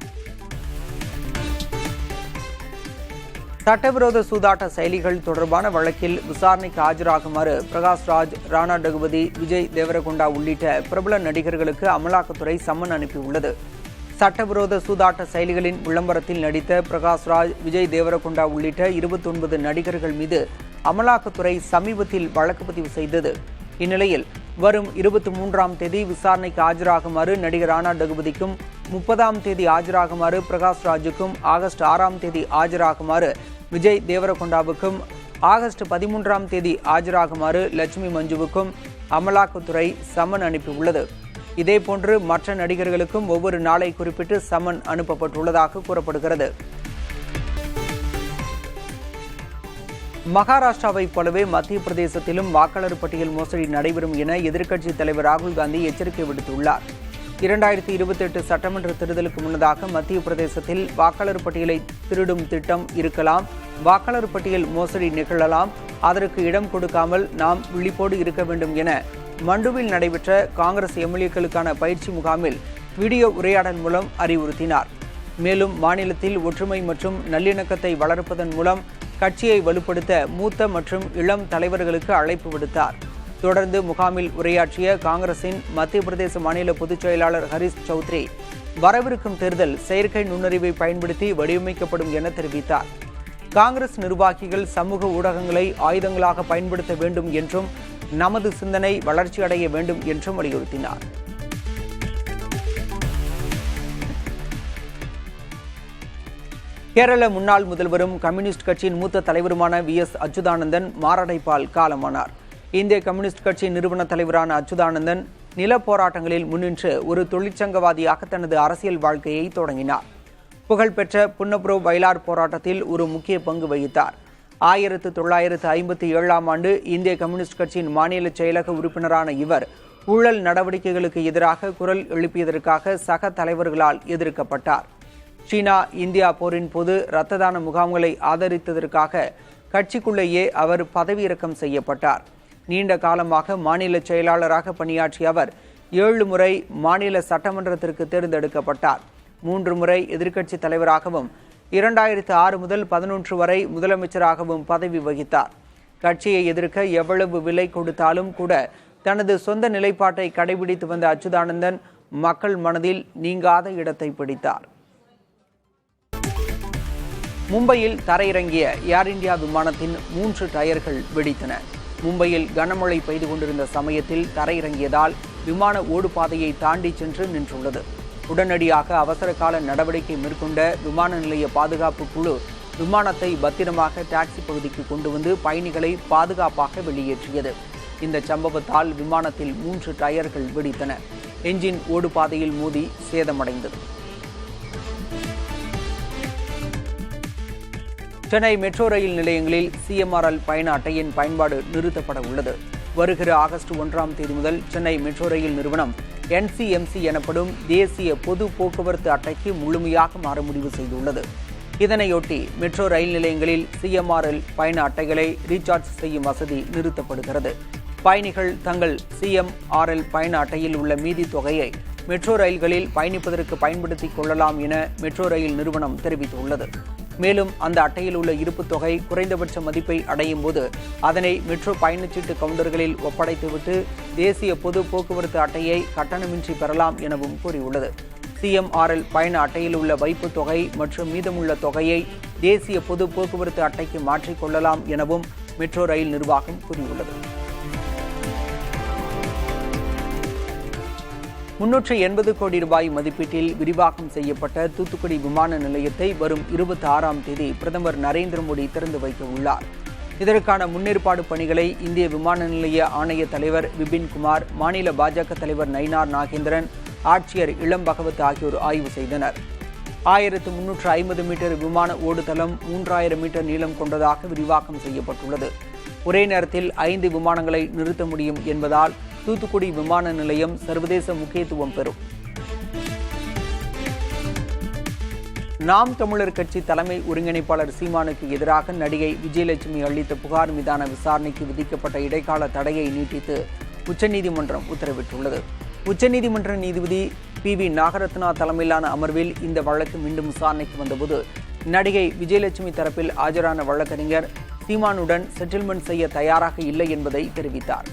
S11: சட்டவிரோத சூதாட்ட செயலிகள் தொடர்பான வழக்கில் விசாரணைக்கு ஆஜராகுமாறு பிரகாஷ்ராஜ், ராணா டகுபதி, விஜய் தேவரகொண்டா உள்ளிட்ட பிரபல நடிகர்களுக்கு அமலாக்கத்துறை சம்மன் அனுப்பியுள்ளது. சட்டவிரோத சூதாட்ட செயலிகளின் விளம்பரத்தில் நடித்த பிரகாஷ்ராஜ், விஜய் தேவரகொண்டா உள்ளிட்ட 29 நடிகர்கள் மீது அமலாக்கத்துறை சமீபத்தில் வழக்கு பதிவு செய்தது. இந்நிலையில் வரும் 23ஆம் தேதி விசாரணைக்கு ஆஜராகுமாறு நடிகர் ராணா டகுபதிக்கும், 30ஆம் தேதி ஆஜராகுமாறு பிரகாஷ்ராஜுக்கும், ஆகஸ்ட் 6ஆம் தேதி ஆஜராகுமாறு விஜய் தேவரகொண்டாவுக்கும், ஆகஸ்ட் 13ஆம் தேதி ஆஜராகுமாறு லட்சுமி மஞ்சுவுக்கும் அமலாக்கத்துறை சம்மன் அனுப்பியுள்ளது. இதேபோன்று மற்ற நடிகர்களுக்கும் ஒவ்வொரு நாளை குறிப்பிட்டு சம்மன் அனுப்பப்பட்டுள்ளதாக கூறப்படுகிறது. மகாராஷ்டிராவைப் போலவே மத்திய பிரதேசத்திலும் வாக்காளர் பட்டியல் மோசடி நடைபெறும் என எதிர்க்கட்சித் தலைவர் ராகுல் காந்தி எச்சரிக்கை விடுத்துள்ளார். 2028 சட்டமன்ற தேர்தலுக்கு முன்னதாக மத்திய பிரதேசத்தில் வாக்காளர் பட்டியலை திருடும் திட்டம் இருக்கலாம், வாக்காளர் பட்டியல் மோசடி நிகழலாம், அதற்கு இடம் கொடுக்காமல் நாம் விழிப்போடு இருக்க வேண்டும் என மண்டுவில் நடைபெற்ற காங்கிரஸ் எம்எல்ஏக்களுக்கான பயிற்சி முகாமில் வீடியோ உரையாடல் மூலம் அறிவுறுத்தினார். மேலும் மாநிலத்தில் ஒற்றுமை மற்றும் நல்லிணக்கத்தை வளர்ப்பதன் மூலம் கட்சியை வலுப்படுத்த மூத்த மற்றும் இளம் தலைவர்களுக்கு அழைப்பு விடுத்தார். தொடர்ந்து முகாமில் உரையாற்றிய காங்கிரசின் மத்திய பிரதேச மாநில பொதுச் செயலாளர் ஹரிஷ் சௌத்ரி, வரவிருக்கும் தேர்தல் செயற்கை நுண்ணறிவை பயன்படுத்தி வடிவமைக்கப்படும் என தெரிவித்தார். காங்கிரஸ் நிர்வாகிகள் சமூக ஊடகங்களை ஆயுதங்களாக பயன்படுத்த வேண்டும் என்றும், நமது சிந்தனை வளர்ச்சியடைய வேண்டும் என்றும் வலியுறுத்தினார். கேரள முன்னாள் முதல்வரும் கம்யூனிஸ்ட் கட்சியின் மூத்த தலைவருமான VS அச்சுதானந்தன் மாரடைப்பால் காலமானார். இந்திய கம்யூனிஸ்ட் கட்சி நிறுவன தலைவரான அச்சுதானந்தன் நில போராட்டங்களில் முன்னின்று ஒரு தொழிற்சங்கவாதியாக தனது அரசியல் வாழ்க்கையை தொடங்கினார். புகழ்பெற்ற புன்னப்ரோ வயலார் போராட்டத்தில் ஒரு முக்கிய பங்கு வகித்தார். 1957ஆம் ஆண்டு இந்திய கம்யூனிஸ்ட் கட்சியின் மாநில செயலக உறுப்பினரான இவர் ஊழல் நடவடிக்கைகளுக்கு எதிராக குரல் எழுப்பியதற்காக சக தலைவர்களால் எதிர்க்கப்பட்டார். சீனா இந்தியா போரின் போது இரத்த தான முகாம்களை ஆதரித்ததற்காக கட்சிக்குள்ளேயே அவர் பதவியிறக்கம் செய்யப்பட்டார். நீண்ட காலமாக மாநில செயலாளராக பணியாற்றிய அவர் 7 முறை மாநில சட்டமன்றத்திற்கு தேர்ந்தெடுக்கப்பட்டார். 3 முறை எதிர்க்கட்சி தலைவராகவும் 2006 முதல் 11 வரை முதலமைச்சராகவும் பதவி வகித்தார். கட்சியை எதிர்க்க எவ்வளவு விலை கொடுத்தாலும் கூட தனது சொந்த நிலைப்பாட்டை கடைபிடித்து வந்த அச்சுதானந்தன் மக்கள் மனதில் நீங்காத இடத்தை பிடித்தார். மும்பையில் தரையிறங்கிய ஏர் இந்தியா விமானத்தின் 3 டயர்கள் வெடித்தன. மும்பையில் கனமழை பெய்து கொண்டிருந்த சமயத்தில் தரையிறங்கியதால் விமான ஓடுபாதையை தாண்டி சென்று நின்றுள்ளது. உடனடியாக அவசர கால நடவடிக்கை மேற்கொண்ட விமான நிலைய பாதுகாப்பு குழு விமானத்தை பத்திரமாக டாக்ஸி பகுதிக்கு கொண்டு வந்து பயணிகளை பாதுகாப்பாக வெளியேற்றியது. இந்த சம்பவத்தால் விமானத்தில் 3 டயர்கள் வெடித்தன. என்ஜின் ஓடுபாதையில் மோதி சேதமடைந்தது. சென்னை மெட்ரோ ரயில் நிலையங்களில் CMRL பயண அட்டையின் பயன்பாடு நிறுத்தப்பட உள்ளது. வருகிற ஆகஸ்ட் 1ஆம் தேதி முதல் சென்னை மெட்ரோ ரயில் நிறுவனம் NCMC எனப்படும் தேசிய பொது போக்குவரத்து அட்டைக்கு முழுமையாக மாற முடிவு செய்துள்ளது. இதனையொட்டி மெட்ரோ ரயில் நிலையங்களில் CMRL பயண அட்டைகளை ரீசார்ஜ் செய்யும் வசதி நிறுத்தப்படுகிறது. பயணிகள் தங்கள் CMRL பயண அட்டையில் உள்ள மீதி தொகையை மெட்ரோ ரயில்களில் பயணிப்பதற்கு பயன்படுத்திக் கொள்ளலாம் என மெட்ரோ ரயில் நிறுவனம் தெரிவித்துள்ளது. மேலும் அந்த அட்டையில் உள்ள இருப்பு தொகை குறைந்தபட்ச மதிப்பை அடையும் போது அதனை மெட்ரோ பயணச்சீட்டு கவுண்டர்களில் ஒப்படைத்துவிட்டு தேசிய பொது போக்குவரத்து அட்டையை கட்டணமின்றி பெறலாம் எனவும் கூறியுள்ளது. CMRL பயண அட்டையில் உள்ள வைப்பு தொகை மற்றும் மீதமுள்ள தொகையை தேசிய பொது போக்குவரத்து அட்டைக்கு மாற்றிக்கொள்ளலாம் எனவும் மெட்ரோ ரயில் நிர்வாகம் கூறியுள்ளது. 380 கோடி ரூபாய் மதிப்பீட்டில் விரிவாக்கம் செய்யப்பட்ட தூத்துக்குடி விமான நிலையத்தை வரும் 26ஆம் தேதி பிரதமர் நரேந்திர மோடி திறந்து வைக்க உள்ளார். இதற்கான முன்னேற்பாடு பணிகளை இந்திய விமான நிலைய ஆணைய தலைவர் விபின் குமார், மாநில பாஜக தலைவர் நயினார் நாகேந்திரன், ஆட்சியர் இளம் பகவத் ஆகியோர் ஆய்வு செய்தனர். 1350 மீட்டர் விமான ஓடுதளம் 3000 மீட்டர் நீளம் கொண்டதாக விரிவாக்கம் செய்யப்பட்டுள்ளது. ஒரே நேரத்தில் 5 விமானங்களை நிறுத்த முடியும் என்பதால் தூத்துக்குடி விமான நிலையம் சர்வதேச முக்கியத்துவம் பெறும். நாம் தமிழர் கட்சி தலைமை ஒருங்கிணைப்பாளர் சீமானுக்கு எதிராக நடிகை விஜயலட்சுமி அளித்த புகார் மீதான விசாரணைக்கு விதிக்கப்பட்ட இடைக்கால தடையை நீட்டித்து உச்சநீதிமன்றம் உத்தரவிட்டுள்ளது. உச்சநீதிமன்ற நீதிபதி PV நாகரத்னா தலைமையிலான அமர்வில் இந்த வழக்கு மீண்டும் விசாரணைக்கு வந்தபோது நடிகை விஜயலட்சுமி தரப்பில் ஆஜரான வழக்கறிஞர் சீமானுடன் செட்டில்மெண்ட் செய்ய தயாராக இல்லை என்பதை தெரிவித்தார்.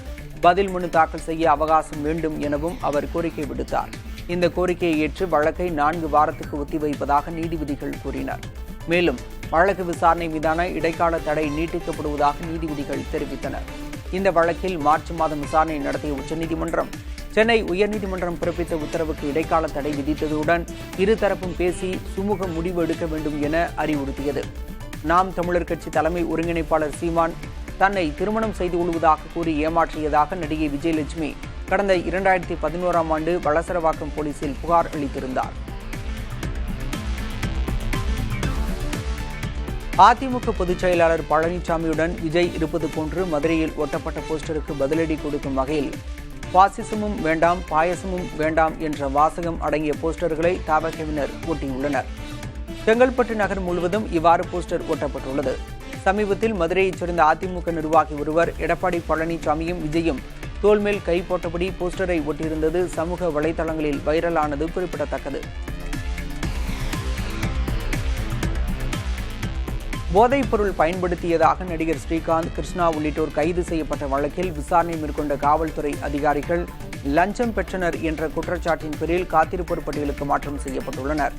S11: பதில் மனு தாக்கல் செய்ய அவகாசம் வேண்டும் எனவும் அவர் கோரிக்கை விடுத்தார். இந்த கோரிக்கையை ஏற்று வழக்கை 4 வாரத்துக்கு ஒத்திவைப்பதாக நீதிபதிகள் கூறினர். மேலும் வழக்கு விசாரணை மீதான இடைக்கால தடை நீட்டிக்கப்படுவதாக நீதிபதிகள் தெரிவித்தனர். இந்த வழக்கில் மார்ச் மாதம் விசாரணை நடத்திய உச்சநீதிமன்றம் சென்னை உயர்நீதிமன்றம் பிறப்பித்த உத்தரவுக்கு இடைக்கால தடை விதித்ததுடன் இருதரப்பும் பேசி சுமூக முடிவு எடுக்க வேண்டும் என அறிவுறுத்தியது. நாம் தமிழர் கட்சி தலைமை ஒருங்கிணைப்பாளர் சீமான் தன்னை திருமணம் செய்து கொள்வதாக கூறி ஏமாற்றியதாக நடிகை விஜயலட்சுமி கடந்த 2011ஆம் ஆண்டு வளசரவாக்கம் போலீசில் புகார் அளித்திருந்தார். அதிமுக பொதுச் செயலாளர் பழனிசாமியுடன் விஜய் இருப்பது போன்று மதுரையில் ஒட்டப்பட்ட போஸ்டருக்கு பதிலடி கொடுக்கும் வகையில் பாசிசமும் வேண்டாம் பாயசமும் வேண்டாம் என்ற வாசகம் அடங்கிய போஸ்டர்களை தவினர் ஒட்டியுள்ளனர். செங்கல்பட்டு நகர் முழுவதும் இவ்வாறு போஸ்டர் ஒட்டப்பட்டுள்ளது. சமீபத்தில் மதுரையைச் சேர்ந்த அதிமுக நிர்வாகி ஒருவர் எடப்பாடி பழனிசாமியும் விஜயும் தோள்மேல் கை போட்டபடி போஸ்டரை ஒட்டியிருந்தது சமூக வலைதளங்களில் வைரலானது குறிப்பிடத்தக்கது. போதைப் பொருள் பயன்படுத்தியதாக நடிகர் ஸ்ரீகாந்த், கிருஷ்ணா உள்ளிட்டோர் கைது செய்யப்பட்ட வழக்கில் விசாரணை மேற்கொண்ட காவல்துறை அதிகாரிகள் லஞ்சம் பெற்றனர் என்ற குற்றச்சாட்டின் பேரில் காத்திருப்போர் பட்டியலுக்கு மாற்றம் செய்யப்பட்டுள்ளனர்.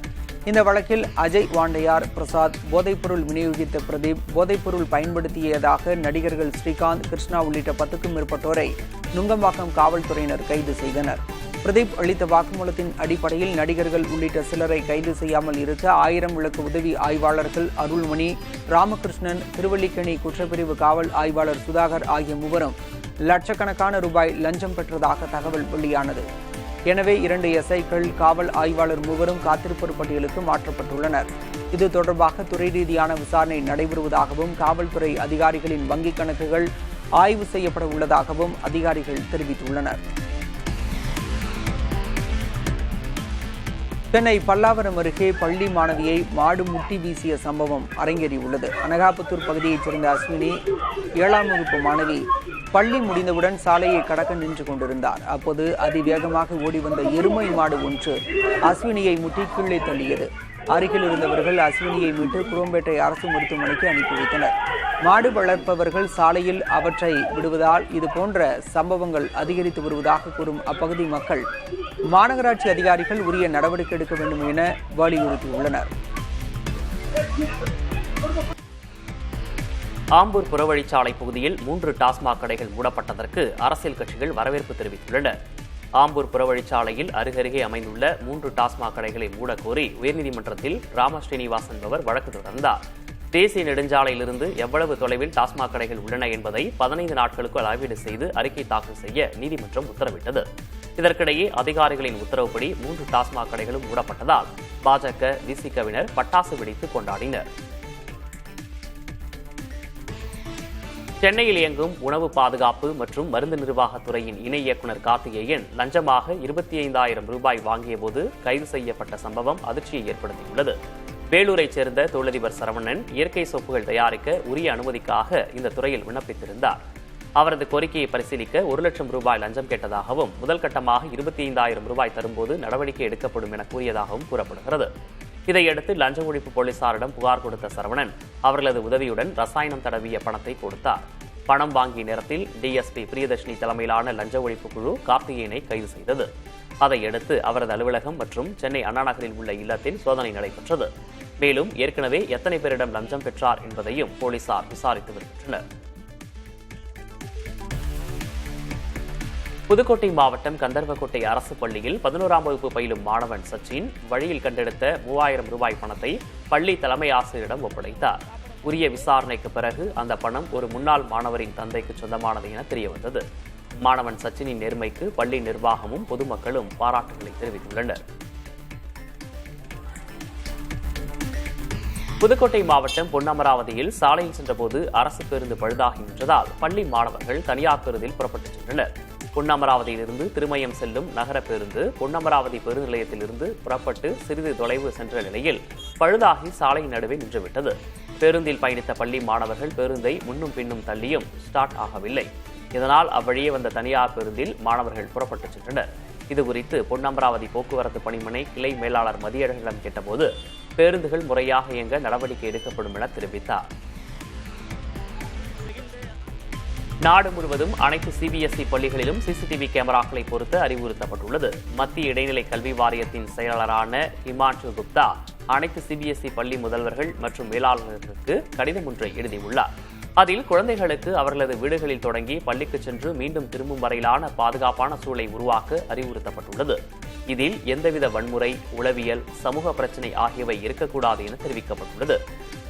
S11: இந்த வழக்கில் அஜய் வாண்டையார், பிரசாத், போதைப்பொருள் விநியோகித்த பிரதீப், போதைப்பொருள் பயன்படுத்தியதாக நடிகர்கள் ஸ்ரீகாந்த், கிருஷ்ணா உள்ளிட்ட 10க்கும் மேற்பட்டோரை நுங்கம்பாக்கம் காவல்துறையினர் கைது செய்தனர். பிரதீப் அளித்த வாக்குமூலத்தின் அடிப்படையில் நடிகர்கள் உள்ளிட்ட சிலரை கைது செய்யாமல் இருக்க 1000 விளக்கு உதவி ஆய்வாளர்கள் அருள்மணி, ராமகிருஷ்ணன், திருவல்லிக்கேணி குற்றப்பிரிவு காவல் ஆய்வாளர் சுதாகர் ஆகிய மூவரும் லட்சக்கணக்கான ரூபாய் லஞ்சம் பெற்றதாக தகவல் வெளியானது. எனவே 2 SIக்கள், காவல் ஆய்வாளர் மூவரும் காத்திருப்போர் பட்டியலுக்கு மாற்றப்பட்டுள்ளனர். இது தொடர்பாக துறை ரீதியான விசாரணை நடைபெறுவதாகவும் காவல்துறை அதிகாரிகளின் வங்கிக் கணக்குகள் ஆய்வு செய்யப்பட உள்ளதாகவும் அதிகாரிகள் தெரிவித்துள்ளனர். சென்னை பல்லாவரம் அருகே பள்ளி மாணவியை மாடு முட்டி வீசிய சம்பவம் அரங்கேறியுள்ளது. அனகாபுத்தூர் பகுதியைச் சேர்ந்த அஸ்வினி 7ஆம் வகுப்பு மாணவி பள்ளி முடிந்தவுடன் சாலையை கடக்க நின்று கொண்டிருந்தார். அப்போது அதிவேகமாக ஓடி வந்த எருமை மாடு ஒன்று அஸ்வினியை முட்டி கீழே தள்ளியது. அருகில் இருந்தவர்கள் அஸ்வினியை மீட்டு குரோம்பேட்டை அரசு மருத்துவமனைக்கு அனுப்பி வைத்தனர். மாடு வளர்ப்பவர்கள் சாலையில் அவற்றை விடுவதால் இதுபோன்ற சம்பவங்கள் அதிகரித்து வருவதாக கூறும் அப்பகுதி மக்கள் மாநகராட்சி அதிகாரிகள் உரிய நடவடிக்கை எடுக்க வேண்டும் என வலியுறுத்தியுள்ளனர்.
S1: ஆம்பூர் புறவழிச்சாலை பகுதியில் 3 டாஸ்மாக் கடைகள் மூடப்பட்டதற்கு அரசியல் கட்சிகள் வரவேற்பு தெரிவித்துள்ளன. ஆம்பூர் புறவழிச்சாலையில் அருகருகே அமைந்துள்ள 3 டாஸ்மாக் கடைகளை மூடக்கோரி உயர்நீதிமன்றத்தில் ராம ஸ்ரீனிவாசன் என்பவர் வழக்கு தொடர்ந்தார். தேசிய நெடுஞ்சாலையிலிருந்து எவ்வளவு தொலைவில் டாஸ்மாக் கடைகள் உள்ளன என்பதை 15 நாட்களுக்குள் அளவீடு செய்து அறிக்கை தாக்கல் செய்ய நீதிமன்றம் உத்தரவிட்டது. இதற்கிடையே அதிகாரிகளின் உத்தரவுப்படி 3 டாஸ்மாக் கடைகளும் மூடப்பட்டதால் பாஜக, விசிகவினர் பட்டாசு வெடித்து கொண்டாடினர். சென்னையில் இயங்கும் உணவு பாதுகாப்பு மற்றும் மருந்து நிர்வாகத்துறையின் இணை இயக்குநர் கார்த்திகேயன் லஞ்சமாக 25,000 ரூபாய் வாங்கிய போது கைது செய்யப்பட்ட சம்பவம் அதிர்ச்சியை ஏற்படுத்தியுள்ளது. வேலூரைச் சேர்ந்த தொழிலதிபர் சரவணன் இயற்கை சோப்புகள் தயாரிக்க உரிய அனுமதிக்காக இந்த துறையில் விண்ணப்பித்திருந்தார். அவரது கோரிக்கையை பரிசீலிக்க 1 லட்சம் ரூபாய் லஞ்சம் கேட்டதாகவும் முதல் கட்டமாக 25,000 ரூபாய் தரும்போது நடவடிக்கை எடுக்கப்படும் என கூறியதாகவும் கூறப்படுகிறது. இதையடுத்து லஞ்ச ஒழிப்பு போலீசாரிடம் புகார் கொடுத்த சரவணன் அவர்களது உதவியுடன் ரசாயனம் தடவிய பணத்தை கொடுத்தார். பணம் வாங்கிய நேரத்தில் DSP பிரியதர்ஷினி தலைமையிலான லஞ்ச ஒழிப்பு குழு கார்த்திகேயனை கைது செய்தது. அதையடுத்து அவரது அலுவலகம் மற்றும் சென்னை அண்ணா நகரில் உள்ள இல்லத்தில் சோதனை நடைபெற்றது. மேலும் ஏற்கனவே எத்தனை பேரிடம் லஞ்சம் பெற்றார் என்பதையும் போலீசார் விசாரித்து வருகின்றனர். புதுக்கோட்டை மாவட்டம் கந்தர்வக்கோட்டை அரசு பள்ளியில் 11ஆம் வகுப்பு பயிலும் மாணவன் சச்சின் வழியில் கண்டெடுத்த 3000 ரூபாய் பணத்தை பள்ளி தலைமை ஆசிரியரிடம் ஒப்படைத்தார். உரிய விசாரணைக்கு பிறகு அந்த பணம் ஒரு முன்னாள் மாணவரின் தந்தைக்கு சொந்தமானது என தெரியவந்தது. மாணவன் சச்சினின் நேர்மைக்கு பள்ளி நிர்வாகமும் பொதுமக்களும் பாராட்டுகளை தெரிவித்துள்ளனர். புதுக்கோட்டை மாவட்டம் பொன்னமராவதியில் சாலையில் சென்றபோது அரசு பேருந்து பழுதாகி நின்றதால் பள்ளி மாணவர்கள் தனியார் பேருந்தில் புறப்பட்டுச் சென்றனர். பொன்னமராவதியிலிருந்து திருமயம் செல்லும் நகர பேருந்து பொன்னமராவதி பேருந்து நிலையத்திலிருந்து புறப்பட்டு சிறிது தொலைவு சென்ற நிலையில் பழுதாகி சாலை நடுவே நின்றுவிட்டது. பேருந்தில் பயணித்த பள்ளி மாணவர்கள் பேருந்தை முன்னும் பின்னும் தள்ளியும் ஸ்டார்ட் ஆகவில்லை. இதனால் அவ்வழியே வந்த தனியார் பேருந்தில் மாணவர்கள் புறப்பட்டுச் சென்றனர். இதுகுறித்து பொன்னமராவதி போக்குவரத்து பணிமனை கிளை மேலாளர் மதியழகனிடம் கேட்டபோது பேருந்துகள் முறையாக இயங்க நடவடிக்கை எடுக்கப்படும் என தெரிவித்தார். நாடு முழுவதும் அனைத்து சிபிஎஸ்இ பள்ளிகளிலும் சிசிடிவி கேமராக்களை பொருத்த அறிவுறுத்தப்பட்டுள்ளது. மத்திய இடைநிலை கல்வி வாரியத்தின் செயலாளரான ஹிமான்ஷு குப்தா அனைத்து சிபிஎஸ்இ பள்ளி முதல்வர்கள் மற்றும் மேலாளர்களுக்கு கடிதம் ஒன்றை எழுதியுள்ளார். அதில் குழந்தைகளுக்கு அவர்களது வீடுகளில் தொடங்கி பள்ளிக்கு சென்று மீண்டும் திரும்பும் வரையிலான பாதுகாப்பான சூழலை உருவாக்க அறிவுறுத்தப்பட்டுள்ளது. இதில் எந்தவித வன்முறை, உளவியல், சமூக பிரச்சினை ஆகியவை இருக்கக்கூடாது என தெரிவிக்கப்பட்டுள்ளது.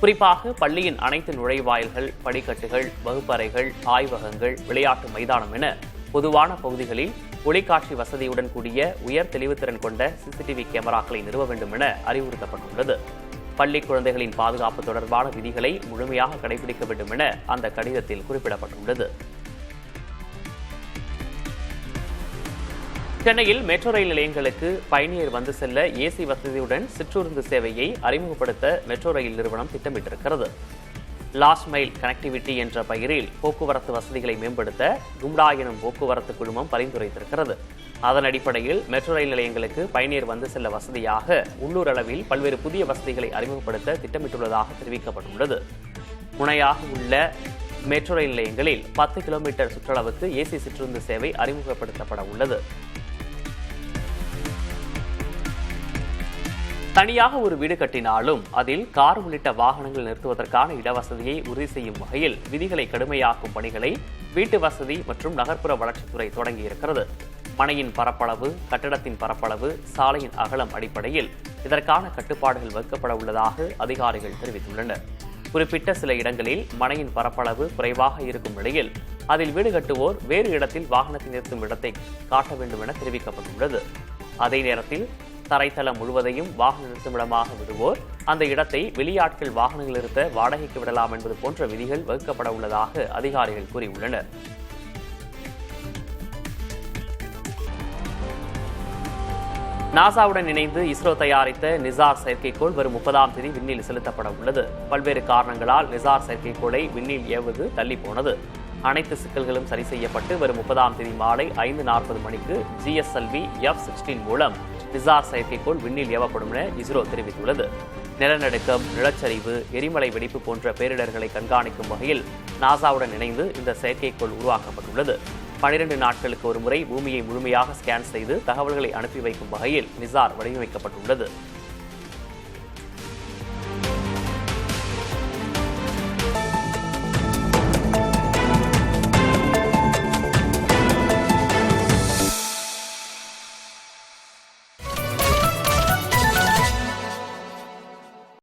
S1: குறிப்பாக பள்ளியின் அனைத்து நுழைவாயில்கள், படிக்கட்டுகள், வகுப்பறைகள், ஆய்வகங்கள், விளையாட்டு மைதானம் என பொதுவான பகுதிகளில் ஒளிக்காட்சி வசதியுடன் கூடிய உயர் தெளிவுத்திறன் கொண்ட சிசிடிவி கேமராக்களை நிறுவ வேண்டும் என அறிவுறுத்தப்பட்டுள்ளது. பள்ளி குழந்தைகளின் பாதுகாப்பு தொடர்பான விதிகளை முழுமையாக கடைபிடிக்க வேண்டும் என அந்த கடிதத்தில் குறிப்பிடப்பட்டுள்ளது. சென்னையில் மெட்ரோ ரயில் நிலையங்களுக்கு பயணியர் வந்து செல்ல ஏசி வசதியுடன் சிற்றுருந்து சேவையை அறிமுகப்படுத்த மெட்ரோ ரயில் நிறுவனம் திட்டமிட்டிருக்கிறது. லாஸ்ட் மைல் கனெக்டிவிட்டி என்ற பெயரில் போக்குவரத்து வசதிகளை மேம்படுத்த கும்டா எனும் போக்குவரத்து குழுமம் பரிந்துரைத்திருக்கிறது. அதன் அடிப்படையில் மெட்ரோ ரயில் நிலையங்களுக்கு பயணியர் வந்து செல்ல வசதியாக உள்ளூர் அளவில் பல்வேறு புதிய வசதிகளை அறிமுகப்படுத்த திட்டமிட்டுள்ளதாக தெரிவிக்கப்பட்டுள்ளது. முனையாக உள்ள மெட்ரோ ரயில் நிலையங்களில் 10 கிலோமீட்டர் சுற்றளவுக்கு ஏசி சிற்றுந்து சேவை அறிமுகப்படுத்தப்பட உள்ளது. தனியாக ஒரு வீடு கட்டினாலும் அதில் கார் உள்ளிட்ட வாகனங்கள் நிறுத்துவதற்கான இடவசதியை உறுதி செய்யும் வகையில் விதிகளை கடுமையாக்கும் பணிகளை வீட்டு வசதி மற்றும் நகர்ப்புற வளர்ச்சித்துறை தொடங்கியிருக்கிறது. மனையின் பரப்பளவு, கட்டடத்தின் பரப்பளவு, சாலையின் அகலம் அடிப்படையில் இதற்கான கட்டுப்பாடுகள் வகுக்கப்பட உள்ளதாக அதிகாரிகள் தெரிவித்துள்ளனர். குறிப்பிட்ட சில இடங்களில் மனையின் பரப்பளவு குறைவாக இருக்கும் நிலையில் அதில் வீடு கட்டுவோர் வேறு இடத்தில் வாகனத்தை நிறுத்தும் இடத்தை காட்ட வேண்டும் என தெரிவிக்கப்பட்டுள்ளது. அதே நேரத்தில் தரைத்தளம் முழுவதையும் வாகன நிறுத்துமிடமாக விடுவோர் அந்த இடத்தை வெளியாட்கள் வாகனங்கள் நிறுத்த வாடகைக்கு விடலாம் என்பது போன்ற விதிகள் வகுக்கப்பட உள்ளதாக அதிகாரிகள் கூறியுள்ளனர். நாசாவுடன் இணைந்து இஸ்ரோ தயாரித்த நிசார் செயற்கைக்கோள் வரும் 30ஆம் தேதி விண்ணில் செலுத்தப்பட உள்ளது. பல்வேறு காரணங்களால் நிசார் செயற்கைக்கோளை விண்ணில் ஏவுவது தள்ளி போனது. அனைத்து சிக்கல்களும் சரி செய்யப்பட்டு வரும் 30ஆம் தேதி மாலை 5:40 மணிக்கு GSLV F-16 மூலம் நிசார் செயற்கைக்கோள் விண்ணில் ஏவப்படும் என இஸ்ரோ தெரிவித்துள்ளது. நிலநடுக்கம், நிலச்சரிவு, எரிமலை வெடிப்பு போன்ற பேரிடர்களை கண்காணிக்கும் வகையில் நாசாவுடன் இணைந்து இந்த செயற்கைக்கோள் உருவாக்கப்பட்டுள்ளது. 12 நாட்களுக்கு ஒருமுறை பூமியை முழுமையாக ஸ்கேன் செய்து தகவல்களை அனுப்பி வைக்கும் வகையில் நிசார் வடிவமைக்கப்பட்டுள்ளது.